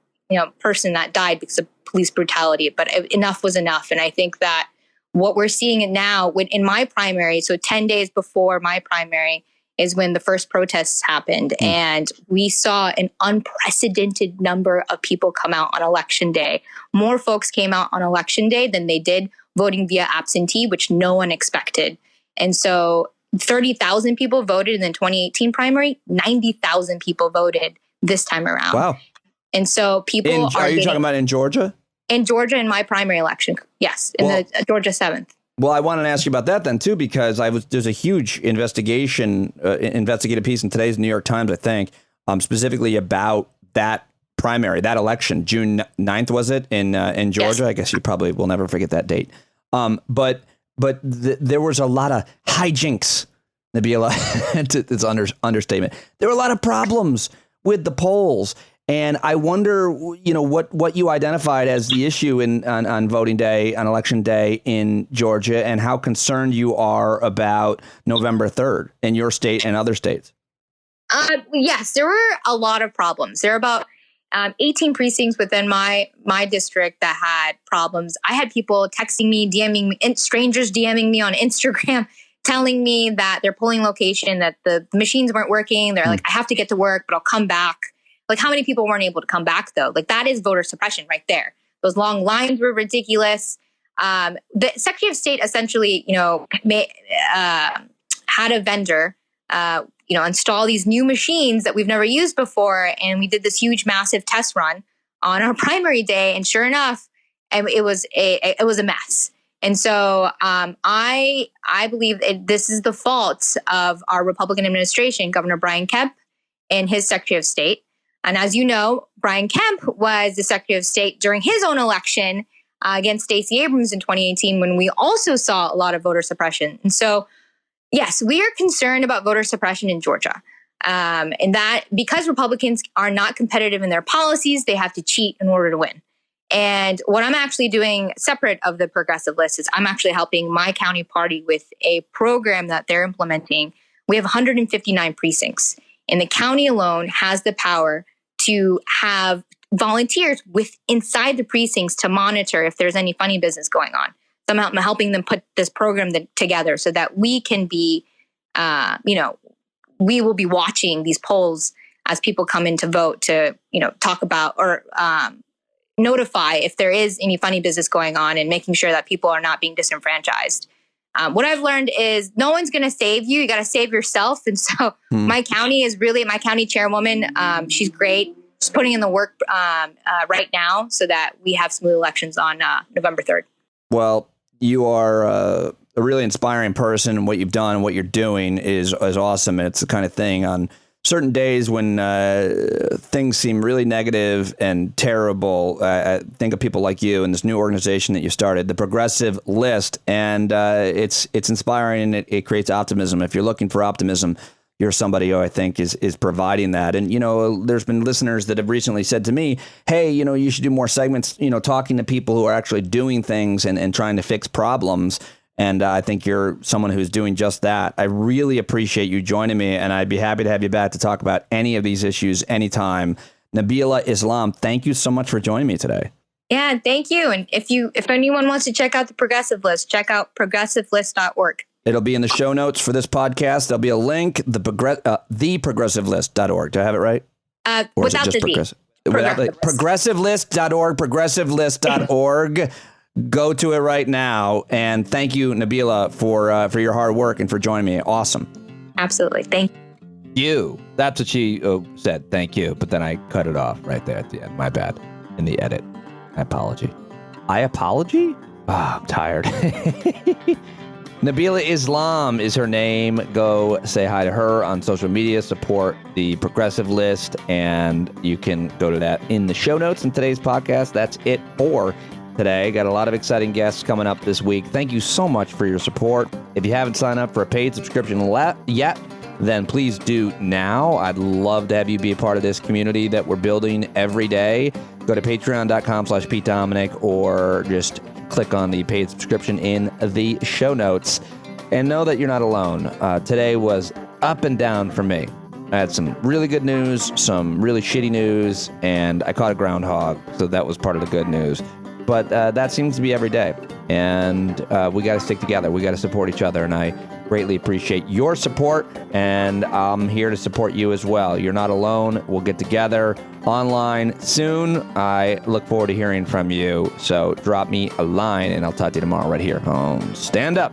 person that died because of police brutality, but enough was enough, and I think that what we're seeing now in my primary, so 10 days before my primary, is when the first protests happened. And we saw an unprecedented number of people come out on election day. More folks came out on election day than they did voting via absentee, which no one expected. And so 30,000 people voted in the 2018 primary, 90,000 people voted this time around. Wow. And so people are you talking about in Georgia? In Georgia, in my primary election, yes, the Georgia 7th. Well, I wanted to ask you about that then, too, because there's a huge investigative piece in today's New York Times, I think, specifically about that primary, that election, June 9th, was it, in Georgia? Yes. I guess you probably will never forget that date. But there was a lot of hijinks, Nabilah. It's understatement. There were a lot of problems with the polls. And I wonder, what you identified as the issue on voting day, on election day in Georgia, and how concerned you are about November 3rd in your state and other states. Yes, there were a lot of problems. There are about 18 precincts within my district that had problems. I had people texting me, DMing me, strangers DMing me on Instagram, telling me that their polling location, that the machines weren't working. They're like, I have to get to work, but I'll come back. Like, how many people weren't able to come back, though? Like, that is voter suppression right there. Those long lines were ridiculous. The Secretary of State essentially, had a vendor, install these new machines that we've never used before. And we did this huge, massive test run on our primary day. And sure enough, it was a mess. And so I believe this is the fault of our Republican administration, Governor Brian Kemp and his Secretary of State. And as you know, Brian Kemp was the Secretary of State during his own election against Stacey Abrams in 2018, when we also saw a lot of voter suppression. And so, yes, we are concerned about voter suppression in Georgia. And that because Republicans are not competitive in their policies, they have to cheat in order to win. And what I'm actually doing separate of the progressive list is I'm actually helping my county party with a program that they're implementing. We have 159 precincts, and the county alone has the power to have volunteers inside the precincts to monitor if there's any funny business going on. So I'm helping them put this program together so that we can be, we will be watching these polls as people come in to vote to, talk about or notify if there is any funny business going on and making sure that people are not being disenfranchised. What I've learned is no one's going to save you. You got to save yourself. And so my county chairwoman. She's great. She's putting in the work right now so that we have smooth elections on November 3rd. Well, you are a really inspiring person, and what you've done and what you're doing is awesome. And it's the kind of thing on certain days when things seem really negative and terrible. I think of people like you and this new organization that you started, the Progressive List, and it's inspiring and it creates optimism. If you're looking for optimism, you're somebody who I think is providing that. And, there's been listeners that have recently said to me, hey, you should do more segments, talking to people who are actually doing things and trying to fix problems. And I think you're someone who's doing just that. I really appreciate you joining me, and I'd be happy to have you back to talk about any of these issues anytime. Nabilah Islam, thank you so much for joining me today. Yeah, thank you. And if anyone wants to check out the Progressive List, check out progressivelist.org. It'll be in the show notes for this podcast. There'll be a link, theprogressivelist.org. Do I have it right? Without the D. Progressivelist.org, progressivelist.org. Go to it right now. And thank you, Nabilah, for your hard work and for joining me. Awesome. Absolutely. Thank you. That's what she said. Thank you. But then I cut it off right there at the end. My bad. In the edit. I apology. I'm tired. Nabilah Islam is her name. Go say hi to her on social media. Support the Progressive List. And you can go to that in the show notes in today's podcast. That's it for today. Got a lot of exciting guests coming up this week. Thank you so much for your support. If you haven't signed up for a paid subscription yet, then please do now. I'd love to have you be a part of this community that we're building every day. Go to patreon.com/PeteDominic or just click on the paid subscription in the show notes. And know that you're not alone. Today was up and down for me. I had some really good news, some really shitty news, and I caught a groundhog, so that was part of the good news. But that seems to be every day. And we got to stick together. We got to support each other. And I greatly appreciate your support. And I'm here to support you as well. You're not alone. We'll get together online soon. I look forward to hearing from you. So drop me a line and I'll talk to you tomorrow right here on Stand Up.